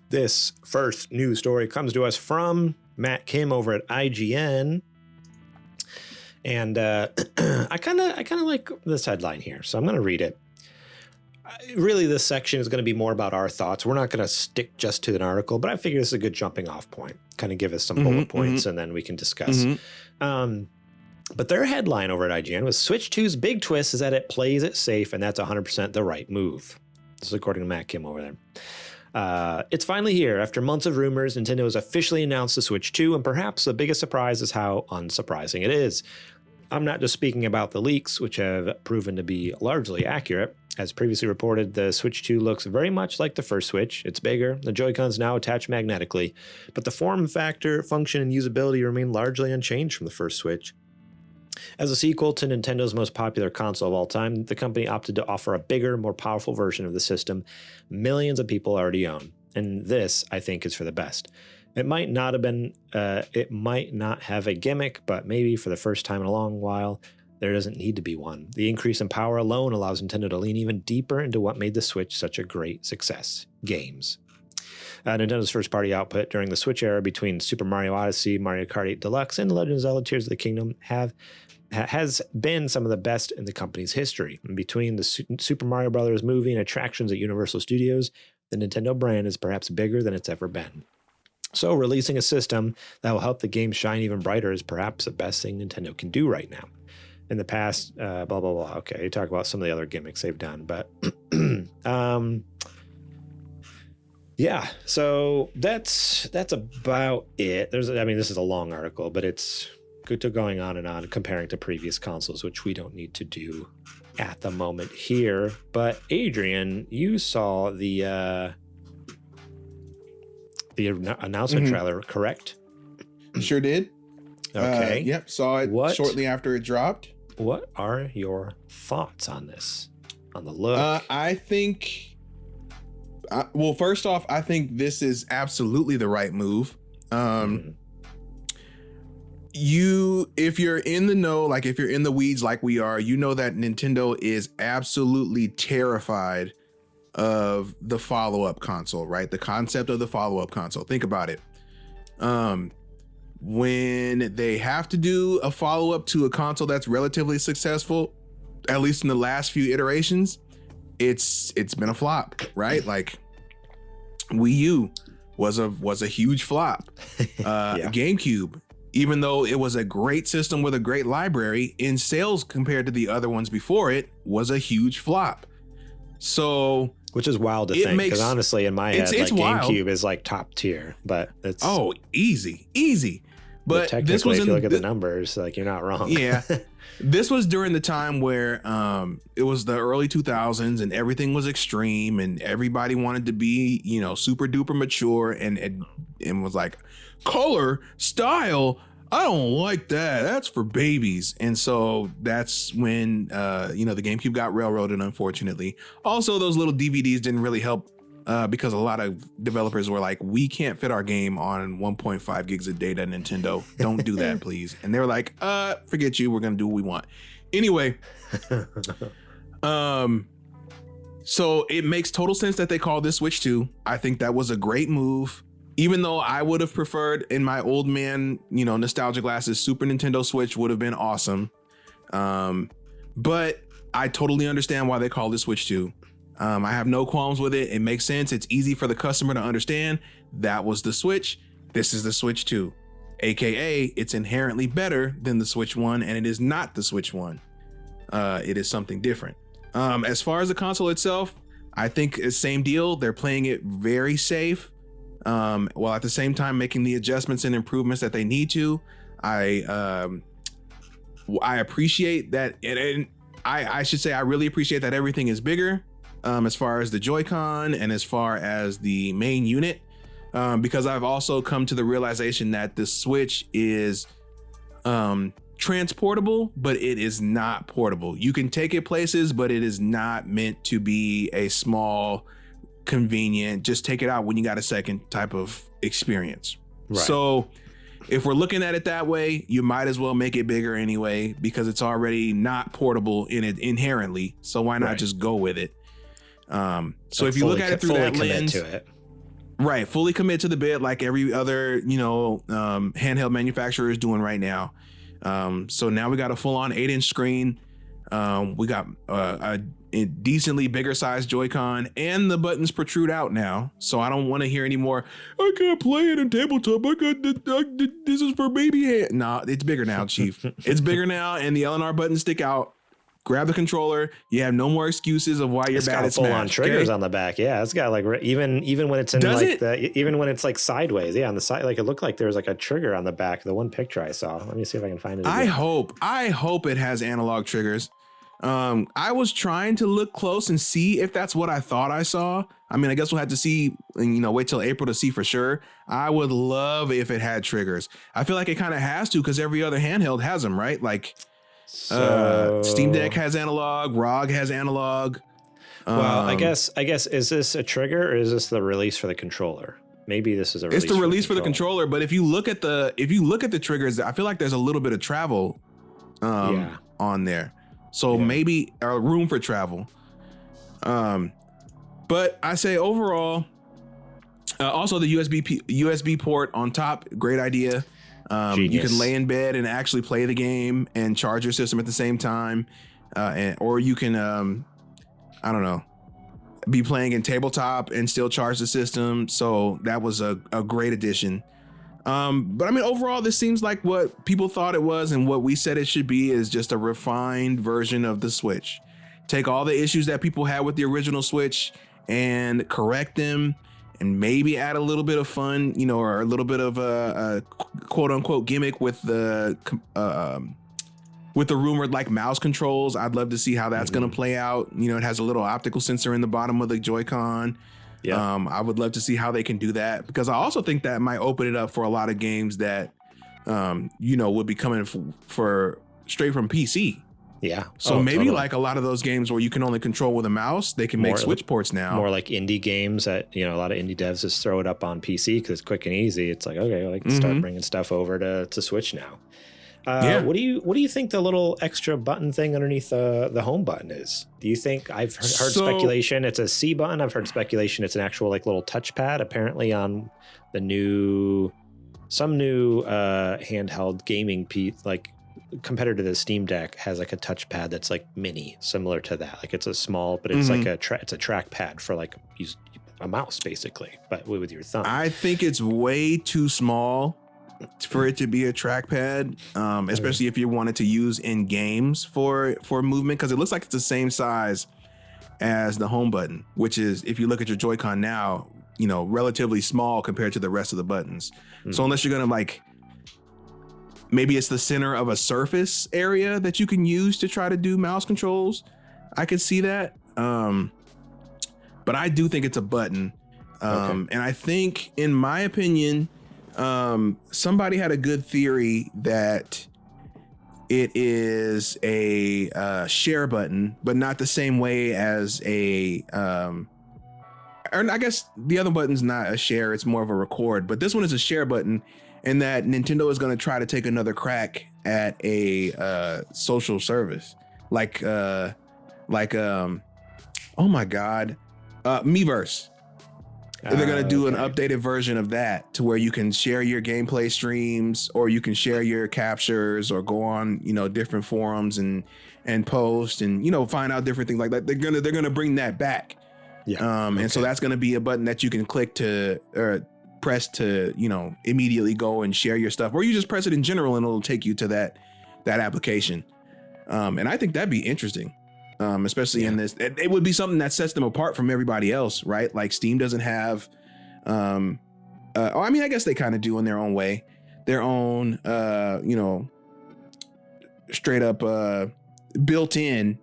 This first news story comes to us from Matt Kim over at IGN. And I kind of like this headline here, so I'm going to read it. Really, this section is going to be more about our thoughts. We're not going to stick just to an article, but I figure this is a good jumping off point. Kind of give us some bullet points, and then we can discuss. But their headline over at IGN was Switch 2's big twist is that it plays it safe, and that's 100% the right move. This is according to Matt Kim over there. It's finally here. After months of rumors, Nintendo has officially announced the Switch 2, and perhaps the biggest surprise is how unsurprising it is. I'm not just speaking about the leaks, which have proven to be largely accurate. As previously reported, the Switch 2 looks very much like the first Switch. It's bigger, the Joy-Cons now attach magnetically, but the form factor, function, and usability remain largely unchanged from the first Switch. As a sequel to Nintendo's most popular console of all time, the company opted to offer a bigger, more powerful version of the system millions of people already own. And this, I think, is for the best. It might not have a gimmick, but maybe for the first time in a long while, there doesn't need to be one. The increase in power alone allows Nintendo to lean even deeper into what made the Switch such a great success: games. Nintendo's first-party output during the Switch era between Super Mario Odyssey, Mario Kart 8 Deluxe, and Legend of Zelda Tears of the Kingdom has been some of the best in the company's history. And between the Super Mario Bros. Movie and attractions at Universal Studios, the Nintendo brand is perhaps bigger than it's ever been. So releasing a system that will help the game shine even brighter is perhaps the best thing Nintendo can do right now. In the past, blah, blah, blah. Okay, talk about some of the other gimmicks they've done, but yeah, so that's about it. This is a long article, but it's good to going on and on comparing to previous consoles, which we don't need to do at the moment here. But Adrian, you saw the announcement trailer, correct? Sure did. Okay. Yep, saw it shortly after it dropped. What are your thoughts on this? On the look? I think, well, first off, I think this is absolutely the right move. If you're in the know, like if you're in the weeds like we are, you know that Nintendo is absolutely terrified of the follow-up console, right? The concept of the follow-up console. Think about it. When they have to do a follow-up to a console that's relatively successful, at least in the last few iterations, it's been a flop, right? Like Wii U was a huge flop. GameCube, even though it was a great system with a great library, in sales compared to the other ones before it, was a huge flop. So, which is wild to think, because honestly, in my head, like GameCube is like top tier, but it's easy. But technically, this was if you look at the numbers, like you're not wrong. Yeah, this was during the time where it was the early 2000s and everything was extreme and everybody wanted to be, super duper mature and was like, color, style, I don't like that. That's for babies. And so that's when, the GameCube got railroaded, unfortunately. Also, those little DVDs didn't really help because a lot of developers were like, we can't fit our game on 1.5 gigs of data, Nintendo. Don't do that, please. And they were like, forget you. We're going to do what we want. Anyway, so it makes total sense that they call this Switch 2. I think that was a great move. Even though I would have preferred in my old man, nostalgia glasses, Super Nintendo Switch would have been awesome. But I totally understand why they call this Switch 2. I have no qualms with it. It makes sense. It's easy for the customer to understand. That was the Switch. This is the Switch 2. AKA, it's inherently better than the Switch 1, and it is not the Switch 1. It is something different. As far as the console itself, I think it's same deal. They're playing it very safe. While at the same time making the adjustments and improvements that they need to. I appreciate that, and I should say I really appreciate that everything is bigger as far as the Joy-Con and as far as the main unit, because I've also come to the realization that the Switch is transportable, but it is not portable. You can take it places, but it is not meant to be a small, convenient, just take it out when you got a second type of experience. Right. So if we're looking at it that way, you might as well make it bigger anyway, because it's already not portable in it inherently. So why not just go with it? So if you look at it through that lens, to it. Right, fully commit to the bit like every other, handheld manufacturer is doing right now. So now we got a full-on 8-inch screen. We got a decently bigger size Joy-Con, and the buttons protrude out now. So I don't want to hear any more, I can't play it in tabletop. This is for baby hand. Nah, it's bigger now, Chief. It's bigger now, and the L&R buttons stick out. Grab the controller. You have no more excuses of why you're bad at Smash. Full on triggers on the back. Yeah, it's got like even when it's in even when it's like sideways. Yeah, on the side, like it looked like there was like a trigger on the back. The one picture I saw. Let me see if I can find it again. I hope it has analog triggers. I was trying to look close and see if that's what I thought I saw. I mean, I guess we'll have to see, wait till April to see for sure. I would love if it had triggers. I feel like it kind of has to, because every other handheld has them, right? Like, Steam Deck has analog. ROG has analog. Well, I guess is this a trigger or is this the release for the controller? Maybe this is a release. It's the release for the controller, but if you look at the triggers, I feel like there's a little bit of travel on there. So maybe room for travel. But I say overall, also the USB port on top, great idea. You can lay in bed and actually play the game and charge your system at the same time. Or you can, I don't know, be playing in tabletop and still charge the system. So that was a great addition. But I mean, overall, this seems like what people thought it was and what we said it should be is just a refined version of the Switch. Take all the issues that people had with the original Switch and correct them and maybe add a little bit of fun, or a little bit of a quote unquote gimmick with the rumored like mouse controls. I'd love to see how that's going to play out. It has a little optical sensor in the bottom of the Joy-Con. Yeah. I would love to see how they can do that, because I also think that might open it up for a lot of games that, would be coming for straight from PC. Yeah. So maybe totally. Like a lot of those games where you can only control with a mouse, they can make Switch ports now. More like indie games that, a lot of indie devs just throw it up on PC because it's quick and easy. It's like, okay, I can start bringing stuff over to Switch now. What do you think the little extra button thing underneath the home button is? Do you think I've heard speculation it's a C button? I've heard speculation it's an actual like little touchpad. Apparently on the some new handheld gaming like competitor to the Steam Deck has like a touchpad that's like mini, similar to that. Like it's a small, but it's like it's a trackpad for like use a mouse basically, but with your thumb. I think it's way too small for it to be a trackpad, especially if you wanted to use in games for movement, because it looks like it's the same size as the home button, which is, if you look at your Joy-Con now, relatively small compared to the rest of the buttons. So unless you're gonna like, maybe it's the center of a surface area that you can use to try to do mouse controls, I could see that. But I do think it's a button. And I think, in my opinion, somebody had a good theory that it is a share button, but not the same way as or I guess the other button's not a share, it's more of a record, but this one is a share button, and that Nintendo is going to try to take another crack at a social service like oh my God, Miiverse. They're going to do an updated version of that to where you can share your gameplay streams, or you can share your captures, or go on, different forums and post and, find out different things like that. They're going to bring that back. Yeah. And so that's going to be a button that you can click to, or press to, immediately go and share your stuff, or you just press it in general and it'll take you to that application. And I think that'd be interesting. Especially in this, it would be something that sets them apart from everybody else, right? Like Steam doesn't have, I mean, I guess they kind of do in their own way, their own, straight up built-in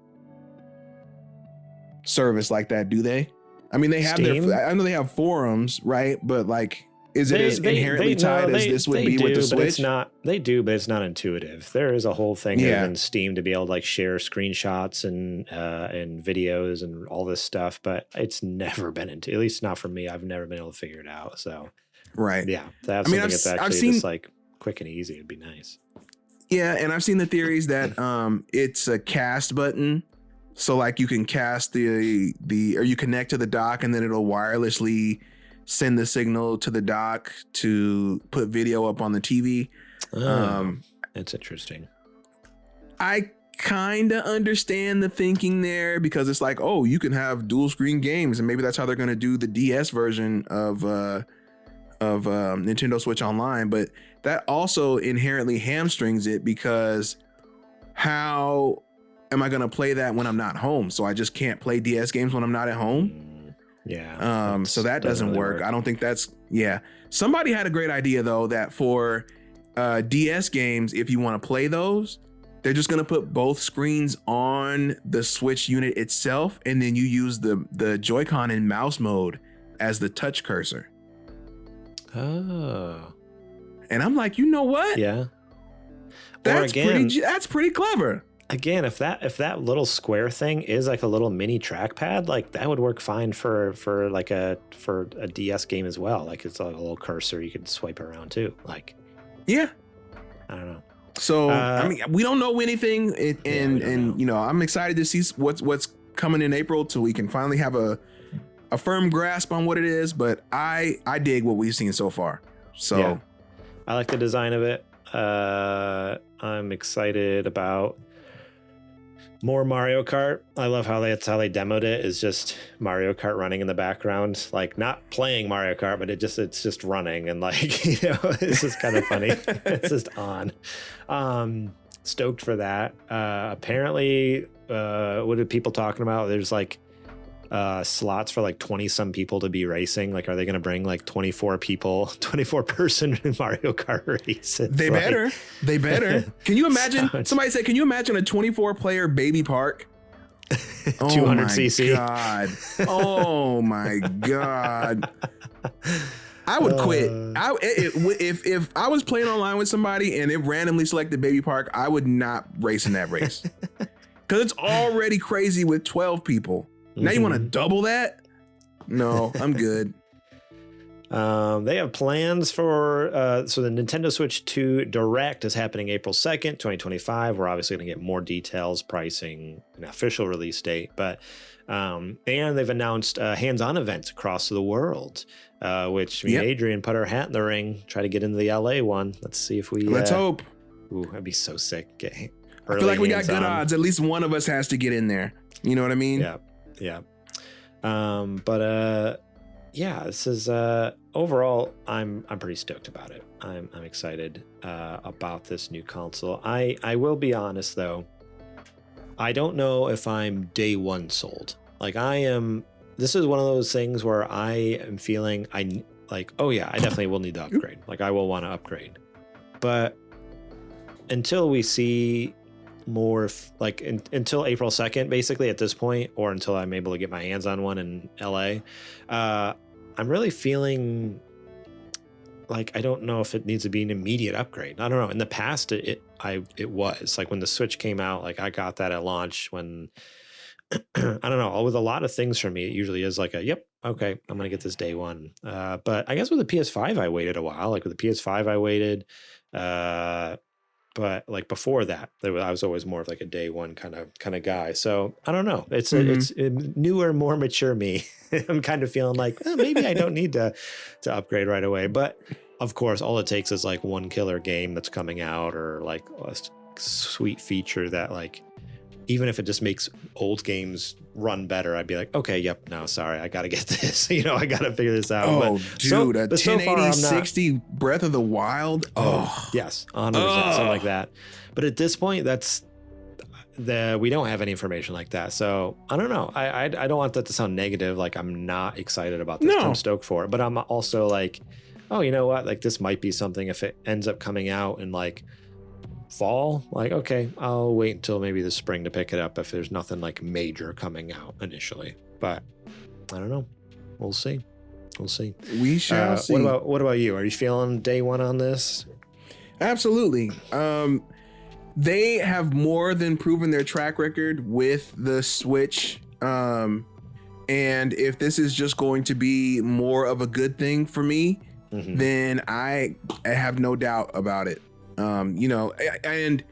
service like that, do they? I mean, they have I know they have forums, right? But like, is it as inherently tied as this would be with the Switch? They do, but it's not intuitive. There is a whole thing in Steam to be able to like share screenshots and videos and all this stuff, but it's never been at least not for me. I've never been able to figure it out. So, right. Yeah. To have something that's actually just like quick and easy would be nice. Yeah. And I've seen the theories that it's a cast button. So like you can cast or you connect to the dock and then it'll wirelessly send the signal to the dock to put video up on the TV. That's interesting. I kind of understand the thinking there, because it's like, oh, you can have dual screen games, and maybe that's how they're going to do the DS version of Nintendo Switch Online. But that also inherently hamstrings it, because how am I going to play that when I'm not home? So I just can't play DS games when I'm not at home. Yeah. So that doesn't work. I don't think that's, Somebody had a great idea though, that for DS games, if you want to play those, they're just going to put both screens on the Switch unit itself, and then you use the Joy-Con in mouse mode as the touch cursor. Oh. And I'm like, you know what? Yeah. That's pretty clever. again, if that little square thing is like a little mini trackpad, like that would work fine for a DS game as well. Like it's like a little cursor you could swipe around too. Like, yeah, I don't know. So I mean, we don't know anything, and you know, I'm excited to see what's coming in April, so we can finally have a firm grasp on what it is. But I dig what we've seen so far. So yeah. I like the design of it. I'm excited about more Mario Kart. I love that's how they demoed it, is just Mario Kart running in the background, like not playing Mario Kart, but it's just running, and like, you know, it's just kind of funny. It's just on. Stoked for that. Apparently, what are people talking about? There's like slots for like 20 some people to be racing. Like, are they going to bring like 24 person Mario Kart race? They better. Can you imagine? Somebody said, can you imagine a 24 player baby park? 200 cc. God. Oh my God. I would quit. If I was playing online with somebody and it randomly selected baby park, I would not race in that race. Because it's already crazy with 12 people. Now you want to double that? No, I'm good. They have plans for so the Nintendo Switch 2 Direct is happening April 2nd, 2025. We're obviously going to get more details, pricing, an official release date, but and they've announced hands-on events across the world, which me and Adrian put our hat in the ring, try to get into the LA one. Let's see if we let's hope. Ooh, that'd be so sick. I feel like we got good odds. At least one of us has to get in there. You know what I mean? Yeah. Yeah. Yeah, this is overall I'm pretty stoked about it. I'm excited about this new console. I will be honest though, I don't know if I'm day one sold. Like this is one of those things where I am feeling oh yeah, I definitely will need to upgrade. Like I will want to upgrade. But until we see more until April 2nd, basically at this point, or until I'm able to get my hands on one in LA, I'm really feeling like I don't know if it needs to be an immediate upgrade. I don't know. In the past, it was like when the Switch came out, like I got that at launch when I don't know, with a lot of things for me, it usually is like yep, okay, I'm gonna get this day one. But I guess with the PS5, I waited a while. Like with the PS5, I waited. But like before that, I was always more of like a day one kind of guy. So I don't know. It's a newer, more mature me. I'm kind of feeling like maybe I don't need to upgrade right away. But of course, all it takes is like one killer game that's coming out, or like a sweet feature that like, even if it just makes old games run better, I'd be like, okay, yep, no, sorry, I got to get this. You know, I got to figure this out. Oh, dude, a 1080 60 Breath of the Wild. Oh, yes, 100%, something like that. But at this point, we don't have any information like that. So I don't know. I don't want that to sound negative. Like I'm not excited about this. No. I'm stoked for it. But I'm also like, oh, you know what? Like this might be something if it ends up coming out in like fall, like okay, I'll wait until maybe the spring to pick it up if there's nothing like major coming out initially. But I don't know. We'll see. We shall see. What about you? Are you feeling day one on this? Absolutely. They have more than proven their track record with the Switch. And if this is just going to be more of a good thing for me, then I have no doubt about it. You know, and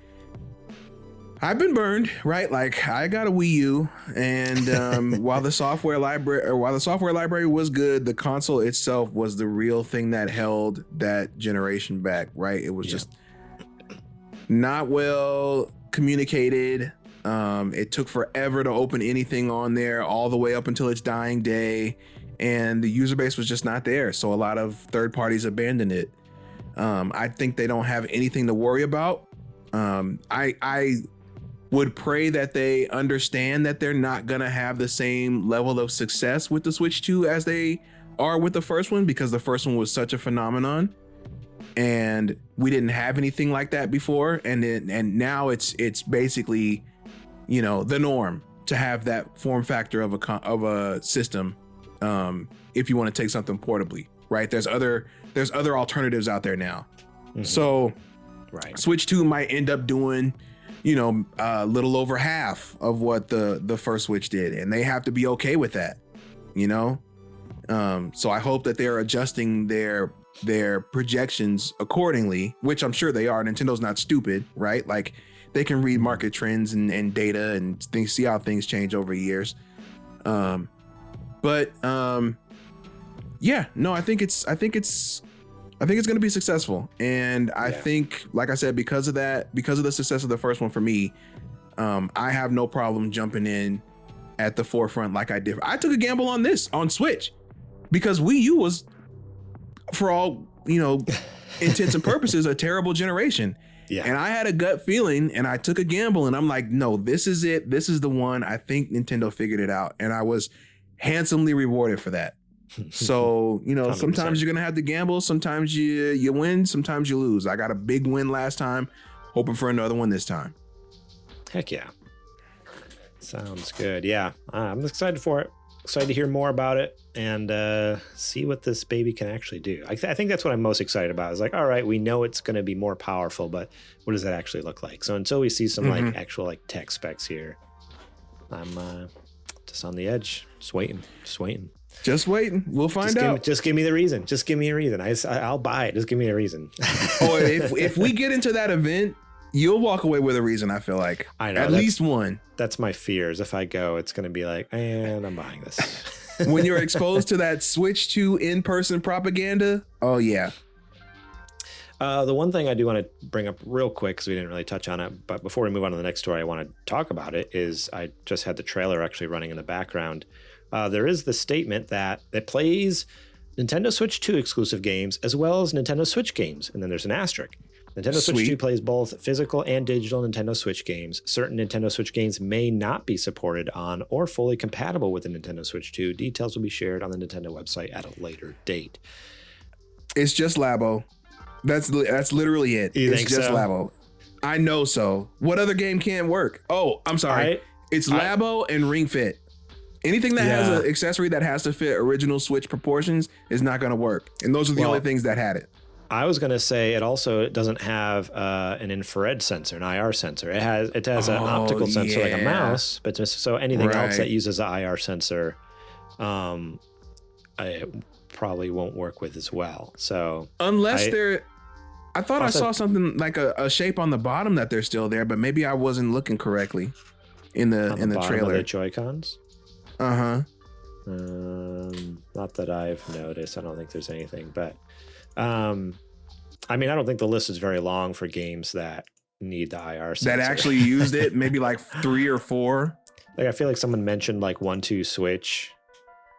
I've been burned, right? Like I got a Wii U, and while the software library was good, the console itself was the real thing that held that generation back, right? It was just not well communicated. It took forever to open anything on there, all the way up until its dying day, and the user base was just not there. So a lot of third parties abandoned it. I think they don't have anything to worry about. I would pray that they understand that they're not going to have the same level of success with the Switch 2 as they are with the first one, because the first one was such a phenomenon and we didn't have anything like that before. And now it's basically, you know, the norm to have that form factor of a system. If you want to take something portably, right? There's other alternatives out there now. So Switch 2 might end up doing a little over half of what the first Switch did, and they have to be okay with that, so I hope that they're adjusting their projections accordingly, which I'm sure they are. Nintendo's not stupid, right? Like, they can read market trends and data and things, see how things change over years. I think it's going to be successful. And I think, like I said, because of the success of the first one for me, I have no problem jumping in at the forefront like I did. I took a gamble on this on Switch because Wii U was, for all, intents and purposes, a terrible generation. Yeah. And I had a gut feeling and I took a gamble and I'm like, no, this is it. This is the one. I think Nintendo figured it out. And I was handsomely rewarded for that. So, 100%. Sometimes you're going to have to gamble. Sometimes you win. Sometimes you lose. I got a big win last time. Hoping for another one this time. Heck yeah. Sounds good. Yeah. I'm excited for it. Excited to hear more about it and see what this baby can actually do. I think that's what I'm most excited about. Is like, all right, we know it's going to be more powerful, but what does that actually look like? So until we see some actual tech specs here, I'm just on the edge, just waiting. We'll find out. Just give me the reason. Just give me a reason. I'll buy it. Just give me a reason. If we get into that event, you'll walk away with a reason. I feel like I know at least one. That's my fears. If I go, it's going to be like, and I'm buying this. When you're exposed to that Switch 2 in-person propaganda, oh yeah. The one thing I do want to bring up real quick, because we didn't really touch on it, but before we move on to the next story, I want to talk about it, is I just had the trailer actually running in the background. There is the statement that it plays Nintendo Switch 2 exclusive games as well as Nintendo Switch games. And then there's an asterisk. Nintendo Switch 2 plays both physical and digital Nintendo Switch games. Certain Nintendo Switch games may not be supported on or fully compatible with the Nintendo Switch 2. Details will be shared on the Nintendo website at a later date. It's just Labo. That's literally it. It's just Labo. I know so. What other game can't work? Oh, I'm sorry. It's Labo and Ring Fit. Anything that has an accessory that has to fit original Switch proportions is not going to work. And those are the only things that had it. I was going to say it also doesn't have an infrared sensor, an IR sensor. It has an optical sensor like a mouse, but just so anything else that uses an IR sensor, it probably won't work with as well. So unless I thought I saw something like a shape on the bottom that they're still there, but maybe I wasn't looking correctly in the trailer. Of the Joy-Cons. Uh-huh. Not that I've noticed. I don't think there's anything, but I mean, I don't think the list is very long for games that need the IR sensor. That actually used it, maybe like 3 or 4. Like, I feel like someone mentioned like 1-2 Switch,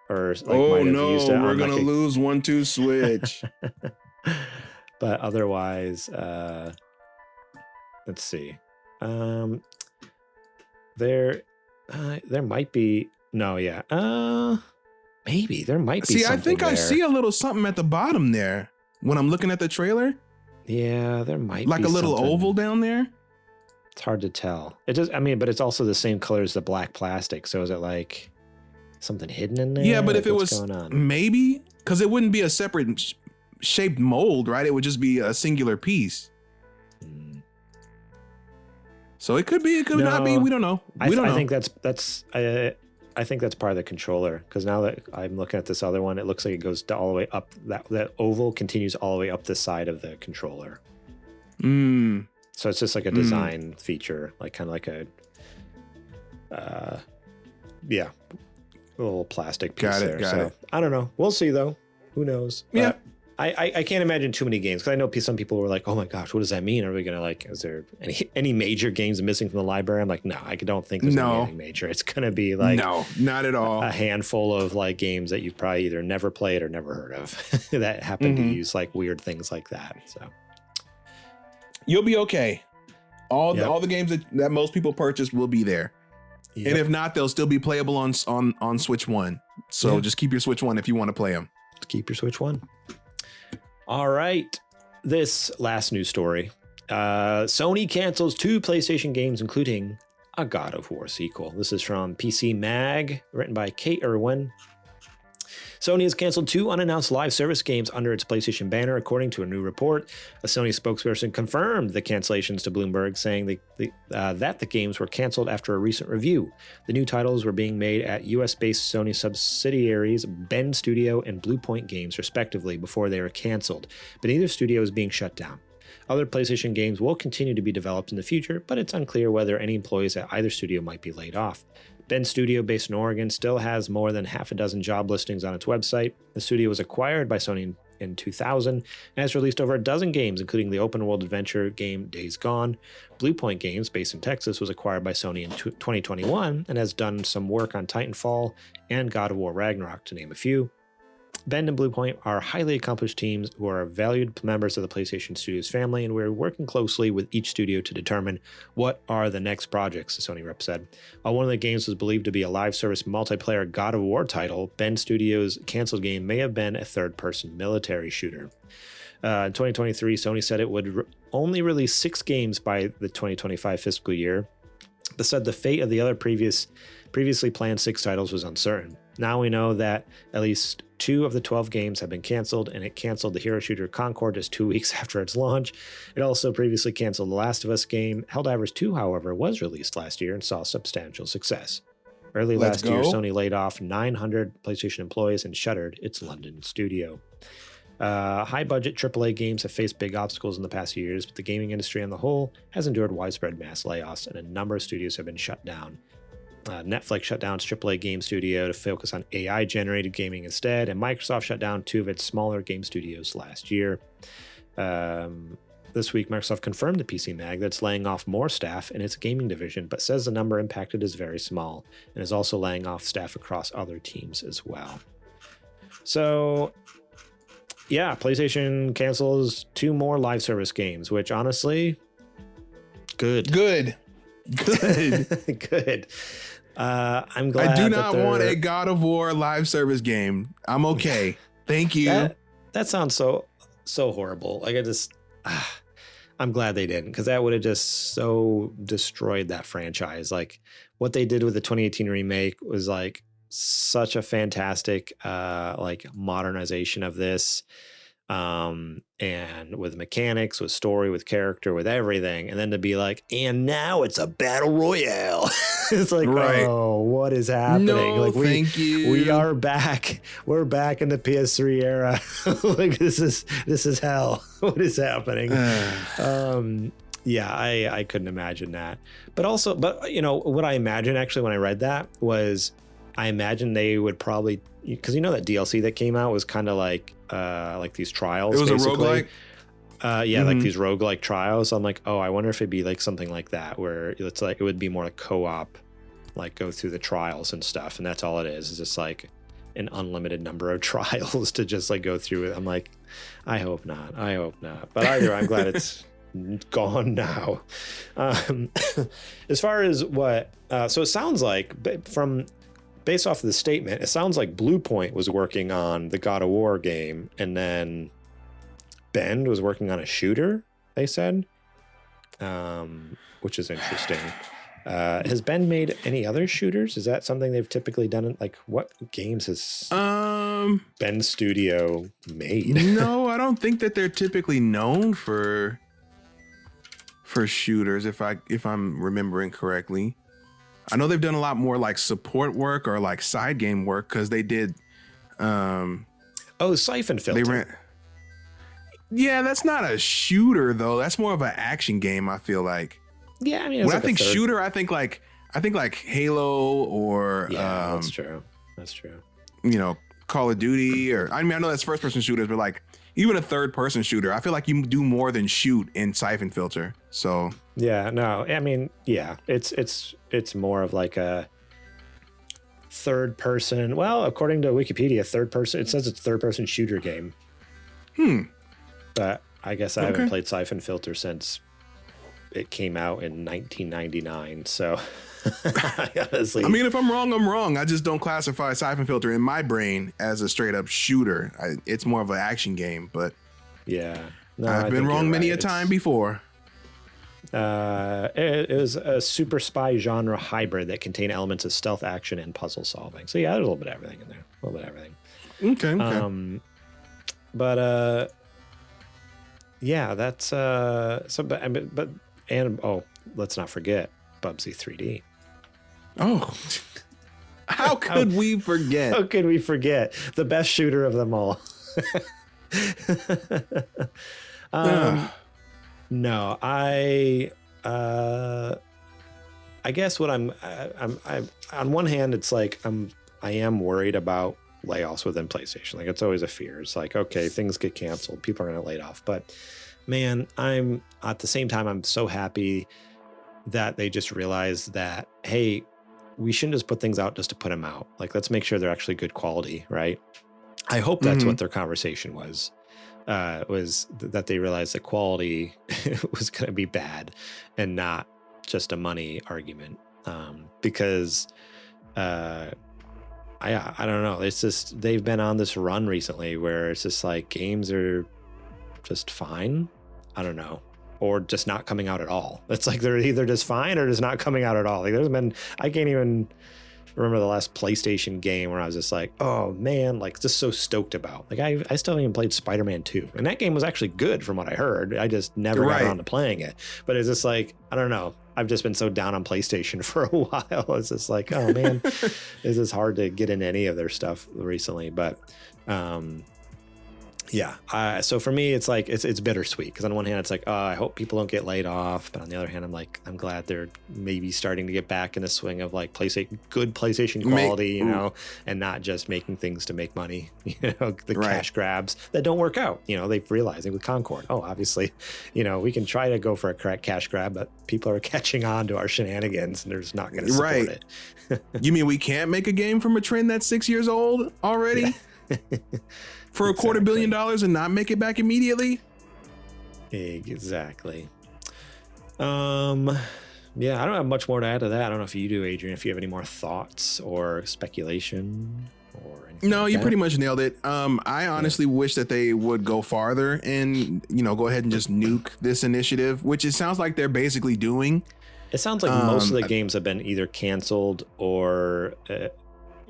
or like oh no, we're gonna lose 1-2 Switch. But otherwise, let's see. There might be maybe there might be. See, I think I see a little something at the bottom there when I'm looking at the trailer. Yeah, there might be like a little oval down there. It's hard to tell. It just, but it's also the same color as the black plastic. So is it like something hidden in there? Yeah, but if it was maybe, because it wouldn't be a separate shaped mold, right? It would just be a singular piece. So it could be, it could not be. We don't know. I think I think that's part of the controller, because now that I'm looking at this other one, it looks like it goes all the way up. That oval continues all the way up the side of the controller. So it's just like a design feature, like kind of like a little plastic piece there. Got it. I don't know. We'll see though. Who knows? Yeah. I can't imagine too many games, because I know some people were like, oh my gosh, what does that mean? Are we going to is there any major games missing from the library? I'm like, no, I don't think there's anything major. It's going to be like, no, not at all. A handful of like games that you've probably either never played or never heard of that happen to use like weird things like that. So you'll be okay. All the games that most people purchase will be there. Yep. And if not, they'll still be playable on Switch 1. So just keep your Switch 1 if you want to play them. Keep your Switch 1. All right, this last news story. Sony cancels 2 PlayStation games, including a God of War sequel. This is from PC Mag, written by Kate Irwin. Sony has canceled 2 unannounced live service games under its PlayStation banner, according to a new report. A Sony spokesperson confirmed the cancellations to Bloomberg, saying that the games were canceled after a recent review. The new titles were being made at US-based Sony subsidiaries Bend Studio and Bluepoint Games, respectively, before they were canceled, but neither studio is being shut down. Other PlayStation games will continue to be developed in the future, but it's unclear whether any employees at either studio might be laid off. Bend Studio, based in Oregon, still has more than half a dozen job listings on its website. The studio was acquired by Sony in 2000 and has released over a dozen games, including the open-world adventure game Days Gone. Bluepoint Games, based in Texas, was acquired by Sony in 2021 and has done some work on Titanfall and God of War Ragnarok, to name a few. Bend and Bluepoint are highly accomplished teams who are valued members of the PlayStation Studios family, and we're working closely with each studio to determine what are the next projects, the Sony rep said. While one of the games was believed to be a live service multiplayer God of War title, Bend Studios' canceled game may have been a third-person military shooter. In 2023, Sony said it would only release 6 games by the 2025 fiscal year, but said the fate of the other previously planned 6 titles was uncertain. Now we know that at least 2 of the 12 games have been canceled, and it canceled the hero shooter Concord just 2 weeks after its launch. It also previously canceled The Last of Us game. Helldivers 2, however, was released last year and saw substantial success. Early last year, Sony laid off 900 PlayStation employees and shuttered its London studio. High-budget AAA games have faced big obstacles in the past few years, but the gaming industry on the whole has endured widespread mass layoffs, and a number of studios have been shut down. Netflix shut down its AAA game studio to focus on AI-generated gaming instead, and Microsoft shut down 2 of its smaller game studios last year. This week, Microsoft confirmed to PC Mag that it's laying off more staff in its gaming division, but says the number impacted is very small, and is also laying off staff across other teams as well. So, yeah, PlayStation cancels 2 more live service games, which honestly, good. Good. I'm glad. I do not want a God of War live service game. I'm okay. Thank you. That sounds so horrible. Like I'm glad they didn't, because that would have just so destroyed that franchise. Like what they did with the 2018 remake was like such a fantastic like modernization of this. And with mechanics, with story, with character, with everything, and then to be like, and now it's a battle royale. It's like, right. Oh, what is happening? No, like thank you. We are back. We're back in the PS3 era. Like this is hell. What is happening? Yeah, I couldn't imagine that. But you know what I imagined actually when I read that was, I imagined they would probably, because you know that DLC that came out was kind of like these trials. It was basically. a roguelike? Like these roguelike trials. I'm like, oh, I wonder if it'd be like something like that, where it's like it would be more like co-op, like go through the trials and stuff, and that's all it is. It's just like an unlimited number of trials to just like go through it. I'm like, I hope not. But either I'm glad it's gone now. As far as what, so it sounds like based off of the statement, it sounds like Bluepoint was working on the God of War game, and then Bend was working on a shooter, they said, which is interesting. Has Bend made any other shooters? Is that something they've typically done? Like, what games has Bend Studio made? No, I don't think that they're typically known for shooters, if I'm remembering correctly. I know they've done a lot more like support work or like side game work, because they did Siphon Filter. Yeah, that's not a shooter though. That's more of an action game, I feel like. Yeah, I mean, when I think shooter, I think like Halo or that's true. You know, Call of Duty, or I mean, I know that's first person shooters, but like even a third person shooter, I feel like you do more than shoot in Siphon Filter. So yeah, no, I mean, yeah, it's more of like a third person. Well, according to Wikipedia, third person. It says it's third person shooter game. But I guess I haven't played Siphon Filter since it came out in 1999. So honestly, I mean, if I'm wrong, I'm wrong. I just don't classify Siphon Filter in my brain as a straight up shooter. It's more of an action game, but yeah, I've been wrong many a time before. It was a super spy genre hybrid that contained elements of stealth action and puzzle solving. So yeah, there's a little bit of everything in there. A little bit of everything. Okay. But yeah, that's so. But let's not forget Bubsy 3D. Oh, how could we forget? How could we forget the best shooter of them all? No, I guess what I'm on one hand, it's like I am worried about layoffs within PlayStation. Like, it's always a fear. It's like, okay, things get canceled, people are going to lay off. But man, I'm at the same time, I'm so happy that they just realized that, hey, we shouldn't just put things out just to put them out. Like, let's make sure they're actually good quality, right? I hope that's what their conversation was that they realized the quality was going to be bad and not just a money argument. Because I don't know. It's just, they've been on this run recently where it's just like games are just fine. I don't know. Or just not coming out at all. It's like they're either just fine or just not coming out at all. Like, I can't even remember the last PlayStation game where I was just like, oh man, like, just so stoked about. Like, I still haven't even played Spider-Man 2. And that game was actually good from what I heard. I just never got around to playing it. But it's just like, I don't know. I've just been so down on PlayStation for a while. It's just like, oh man, it's just hard to get into any of their stuff recently. But yeah. So for me, it's like, it's bittersweet, because on one hand, it's like, oh, I hope people don't get laid off. But on the other hand, I'm like, I'm glad they're maybe starting to get back in the swing of like good PlayStation quality, you know, and not just making things to make money, you know, the cash grabs that don't work out. You know, they've realized with Concord, oh, obviously, you know, we can try to go for a cash grab, but people are catching on to our shenanigans and they're just not going to support it. You mean we can't make a game from a trend that's 6 years old already? Yeah. For $250 million and not make it back immediately? Exactly. Yeah, I don't have much more to add to that. I don't know if you do, Adrian, if you have any more thoughts or speculation or anything. No, you pretty much nailed it. I honestly wish that they would go farther and, you know, go ahead and just nuke this initiative, which it sounds like they're basically doing. It sounds like most of the games have been either canceled or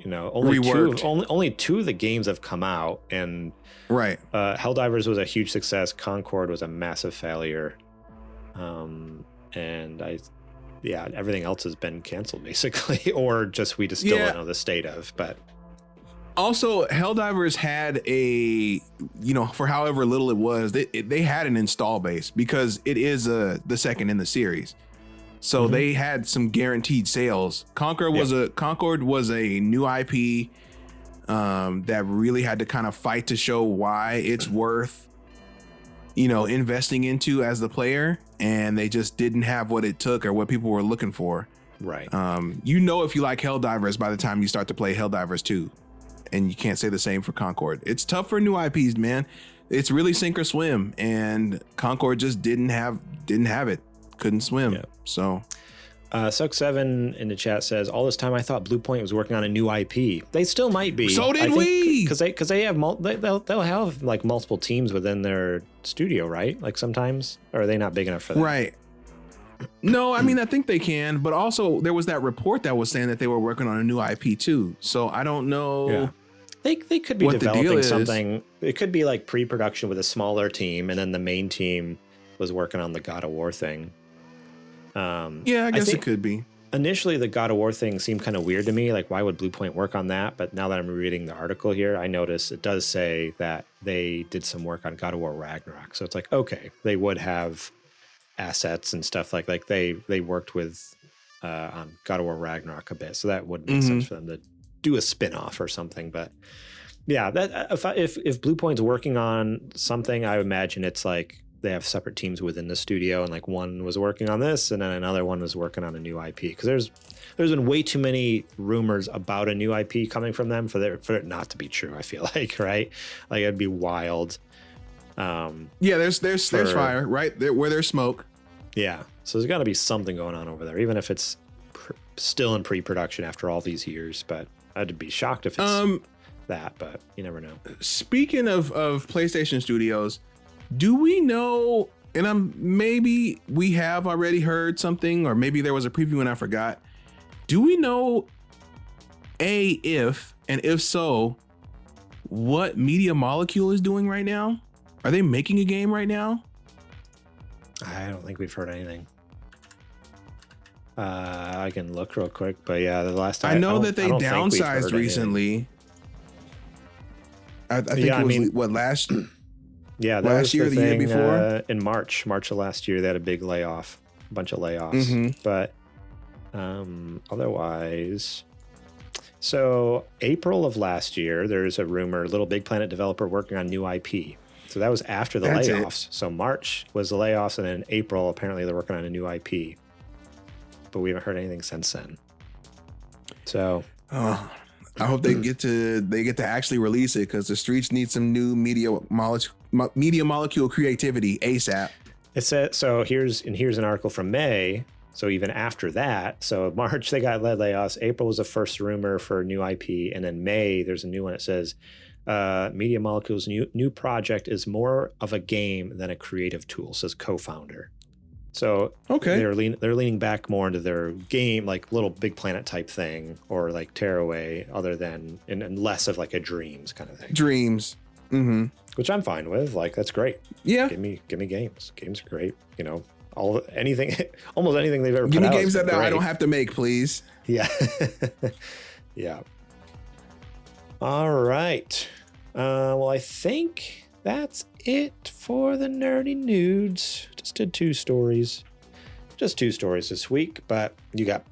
you know, only two of the games have come out, and Helldivers was a huge success. Concord was a massive failure, and everything else has been canceled basically, or just we just still don't know the state of. But also, Helldivers had a, you know, for however little it was, they had an install base because it is the second in the series. So they had some guaranteed sales. Concord was a new IP that really had to kind of fight to show why it's worth, you know, investing into as the player, and they just didn't have what it took or what people were looking for. Right. You know, if you like Helldivers by the time you start to play Helldivers 2, and you can't say the same for Concord. It's tough for new IPs, man. It's really sink or swim, and Concord just didn't have it. Couldn't swim. Yeah. So Suck7 in the chat says, all this time I thought Bluepoint was working on a new IP. They still might be. So did we, because they have they'll have like multiple teams within their studio, right? Like sometimes, or are they not big enough for that? Right. No, I mean, I think they can, but also there was that report that was saying that they were working on a new IP too. So I don't know. Yeah. They could be developing something. It could be like pre-production with a smaller team, and then the main team was working on the God of War thing. Yeah, I guess it could be. Initially, the God of War thing seemed kind of weird to me. Like, why would Bluepoint work on that? But now that I'm reading the article here, I notice it does say that they did some work on God of War Ragnarok. So it's like, okay, they would have assets and stuff like they worked with on God of War Ragnarok a bit. So that would make sense for them to do a spin-off or something. But yeah, that if Bluepoint's working on something, I imagine it's like they have separate teams within the studio, and like one was working on this and then another one was working on a new IP, because there's been way too many rumors about a new IP coming from them for it not to be true. I feel like, right? Like, it'd be wild. There's fire right there where there's smoke. Yeah, so there's got to be something going on over there, even if it's still in pre-production after all these years. But I'd be shocked if it's that, but you never know. Speaking of PlayStation Studios, do we know, and maybe we have already heard something, or maybe there was a preview and I forgot. Do we know if, and if so, what Media Molecule is doing right now. Are they making a game right now? I don't think we've heard anything. I can look real quick, but yeah, the last time I know that they downsized recently. I think it was what last. Yeah, that last year, the year before, in March of last year, they had a big layoff, a bunch of layoffs. But otherwise, so April of last year, there's a rumor, Little Big Planet developer working on new IP. So that was after the layoffs. So March was the layoffs, and then April, apparently they're working on a new IP. But we haven't heard anything since then. So I hope they get to actually release it, because the streets need some new media molecule creativity ASAP. It said, so here's an article from May. So even after that, so March they got layoffs. April was the first rumor for new IP, and then May there's a new one that says Media Molecule's new project is more of a game than a creative tool, says co-founder. So they're leaning back more into their game, like Little Big Planet type thing, or like Tearaway, other than and less of like a Dreams kind of thing. Dreams, which I'm fine with. Like that's great. Yeah, give me games. Games are great. You know, almost anything they've ever give put me out games that great. I don't have to make, please. Yeah, yeah. All right. Well, I think that's it for the nerdy nudes. Just did two stories this week, but you got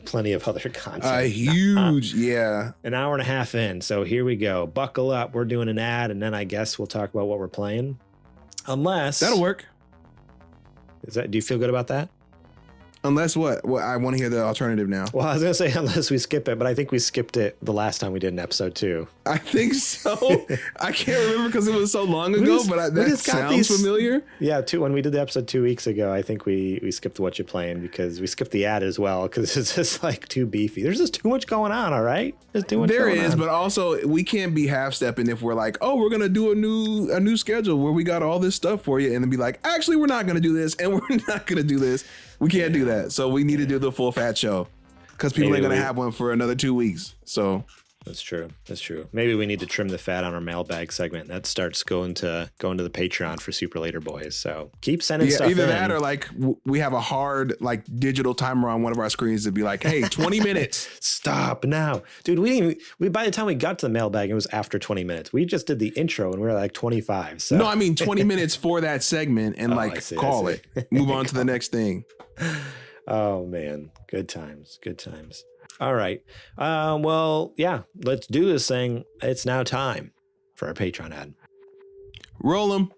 plenty of other content. Huge, yeah. An hour and a half in, so here we go. Buckle up. We're doing an ad, and then I guess we'll talk about what we're playing. Unless that'll work. Do you feel good about that? Unless what? Well, I want to hear the alternative now. Well, I was going to say unless we skip it, but I think we skipped it the last time we did an episode too. I think so. I can't remember because it was so long ago, but that sounds familiar. Yeah, when we did the episode 2 weeks ago, I think we skipped What You Playing because we skipped the ad as well because it's just like too beefy. There's just too much going on, all right? There's too much going on. But also we can't be half-stepping if we're like, oh, we're going to do a new schedule where we got all this stuff for you, and then be like, actually, we're not going to do this, and we're not going to do this. We can't do that. So we need to do the full fat show because people ain't going to have one for another 2 weeks. So that's true. Maybe we need to trim the fat on our mailbag segment. That starts going to the Patreon for Super Later Boys. So keep sending stuff either in. that or like we have a hard like digital timer on one of our screens to be like, hey, 20 minutes. Stop now. Dude, we by the time we got to the mailbag, it was after 20 minutes. We just did the intro and we were like 25. So. No, I mean 20 minutes for that segment and call it. Move on to the next thing. Oh man, good times. All right. Well, yeah, let's do this thing. It's now time for our Patreon ad. Roll them.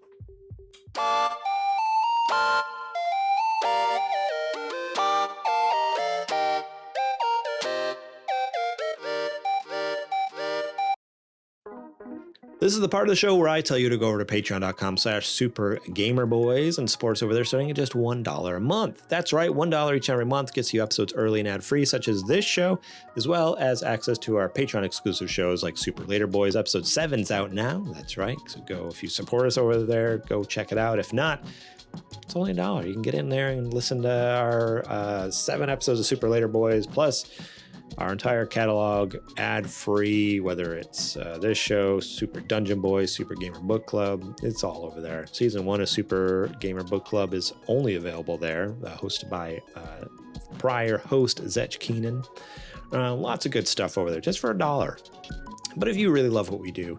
This is the part of the show where I tell you to go over to patreon.com/supergamerboys and support us over there starting at just $1 a month. That's right, $1 each and every month gets you episodes early and ad-free, such as this show, as well as access to our Patreon exclusive shows like Super Later Boys. Episode 7's out now. That's right. So go, if you support us over there, go check it out. If not, it's only $1. You can get in there and listen to our 7 episodes of Super Later Boys, plus our entire catalog ad-free, whether it's this show, Super Dungeon Boys, Super Gamer Book Club, it's all over there. Season 1 of Super Gamer Book Club is only available there, hosted by prior host Zetch Keenan. Lots of good stuff over there, just for $1. But if you really love what we do,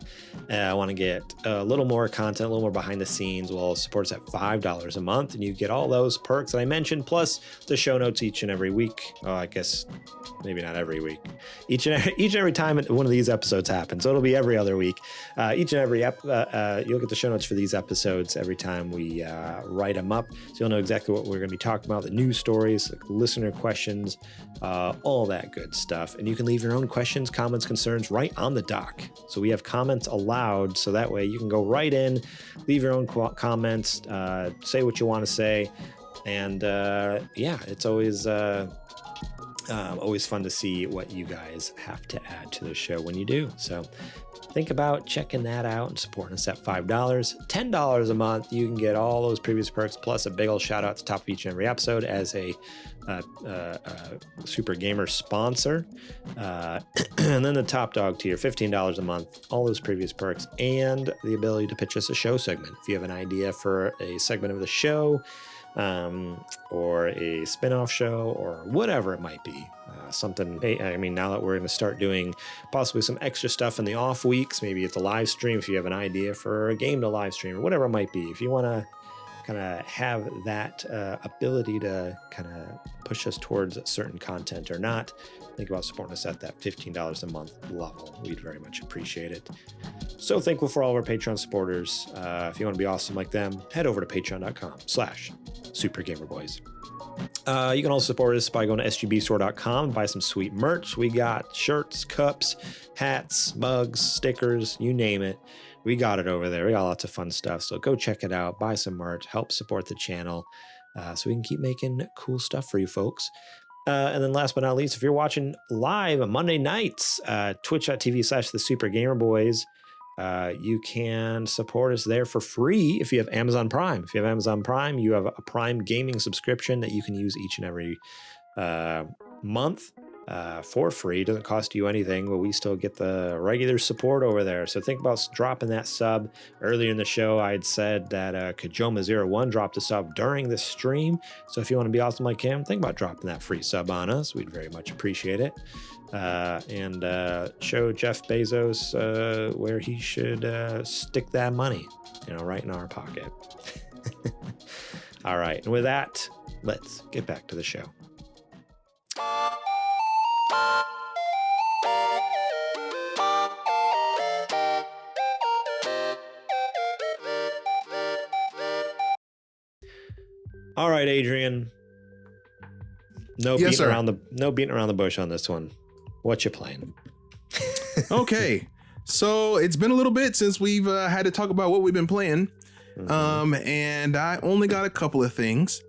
want to get a little more content, a little more behind the scenes, well, support us at $5 a month, and you get all those perks that I mentioned, plus the show notes each and every week. Oh, I guess maybe not every week. Each and every time one of these episodes happens, so it'll be every other week. Each and every you'll get the show notes for these episodes every time we write them up, so you'll know exactly what we're going to be talking about, the news stories, listener questions, all that good stuff. And you can leave your own questions, comments, concerns right on the doc. So we have comments allowed, so that way you can go right in, leave your own comments, say what you want to say, and it's always fun to see what you guys have to add to the show when you do. So think about checking that out and supporting us at $5. $10 a month, you can get all those previous perks, plus a big old shout out at the top of each and every episode as a Super Gamer sponsor. And then the top dog tier, $15 a month, all those previous perks, and the ability to pitch us a show segment. If you have an idea for a segment of the show, or a spin-off show, or whatever it might be, something. I mean, now that we're going to start doing possibly some extra stuff in the off weeks, maybe it's a live stream. If you have an idea for a game to live stream or whatever it might be, if you want to kind of have that ability to kind of push us towards certain content or not, think about supporting us at that $15 a month level. We'd very much appreciate it. So thankful for all of our Patreon supporters. If you want to be awesome like them, head over to patreon.com/supergamerboys. You can also support us by going to sgbstore.com and buy some sweet merch. We got shirts, cups, hats, mugs, stickers, you name it. We got it over there. We got lots of fun stuff. So go check it out, buy some merch, help support the channel so we can keep making cool stuff for you folks. And then last but not least, if you're watching live on Monday nights, twitch.tv/thesupergamerboys, you can support us there for free if you have Amazon Prime. If you have Amazon Prime, you have a Prime gaming subscription that you can use each and every month for free. It doesn't cost you anything, but we still get the regular support over there. So think about dropping that sub. Earlier in the show, I had said that Kajoma01 dropped a sub during the stream. So if you want to be awesome like him, think about dropping that free sub on us. We'd very much appreciate it. And show Jeff Bezos where he should stick that money, right in our pocket. All right. And with that, let's get back to the show. All right, Adrian. No beating around the bush on this one. What you playing? Okay, so it's been a little bit since we've had to talk about what we've been playing, and I only got a couple of things.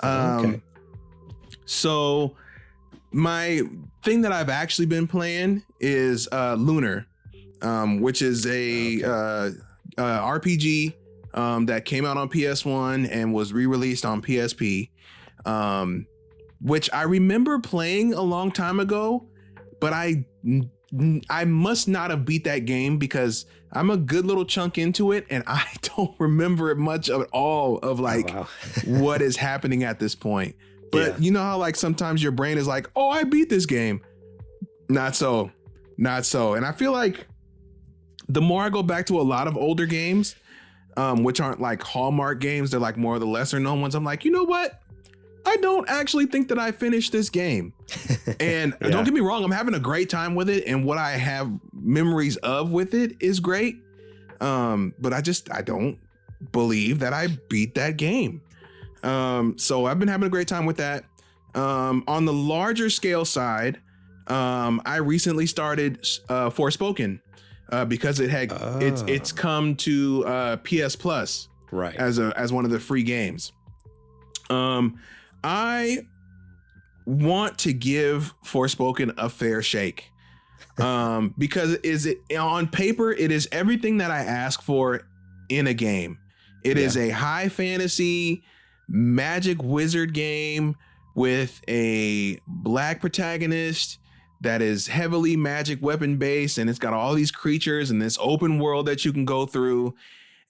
Okay. So my thing that I've actually been playing is Lunar, which is a RPG that came out on PS1 and was re-released on PSP, which I remember playing a long time ago. But I must not have beat that game because I'm a good little chunk into it and I don't remember much at all of what is happening at this point. But you know how sometimes your brain is like, oh, I beat this game. Not so. And I feel like the more I go back to a lot of older games, which aren't like Hallmark games, they're more of the lesser known ones. I'm like, you know what? I don't actually think that I finished this game. And don't get me wrong, I'm having a great time with it. And what I have memories of with it is great. But I don't believe that I beat that game. So I've been having a great time with that. On the larger scale side, I recently started Forspoken because it's come to PS Plus, right, as one of the free games. I want to give Forspoken a fair shake, because on paper, it is everything that I ask for in a game. It is a high fantasy magic wizard game with a black protagonist that is heavily magic weapon based, and it's got all these creatures and this open world that you can go through.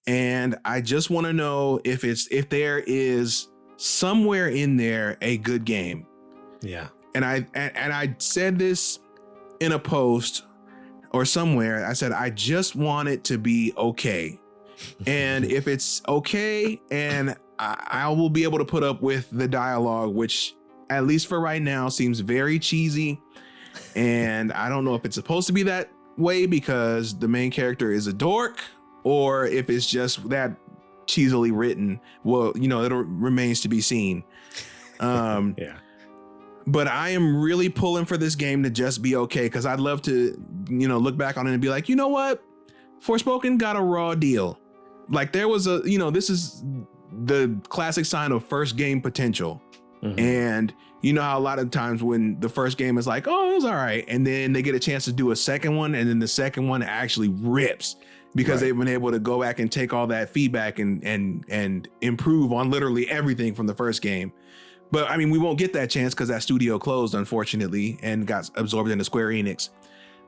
And I just want to know if there is somewhere in there a good game. Yeah. And I said this in a post or somewhere. I said I just want it to be okay. And if it's okay, and I will be able to put up with the dialogue, which at least for right now seems very cheesy. And I don't know if it's supposed to be that way because the main character is a dork, or if it's just that cheesily written. Well, it remains to be seen. But I am really pulling for this game to just be okay, because I'd love to, look back on it and be like, you know what? Forspoken got a raw deal. There was this is the classic sign of first game potential. Mm-hmm. And you know how a lot of times when the first game is like, oh, it was all right, and then they get a chance to do a second one, and then the second one actually rips because they've been able to go back and take all that feedback and improve on literally everything from the first game. But I mean, we won't get that chance because that studio closed, unfortunately, and got absorbed into Square Enix.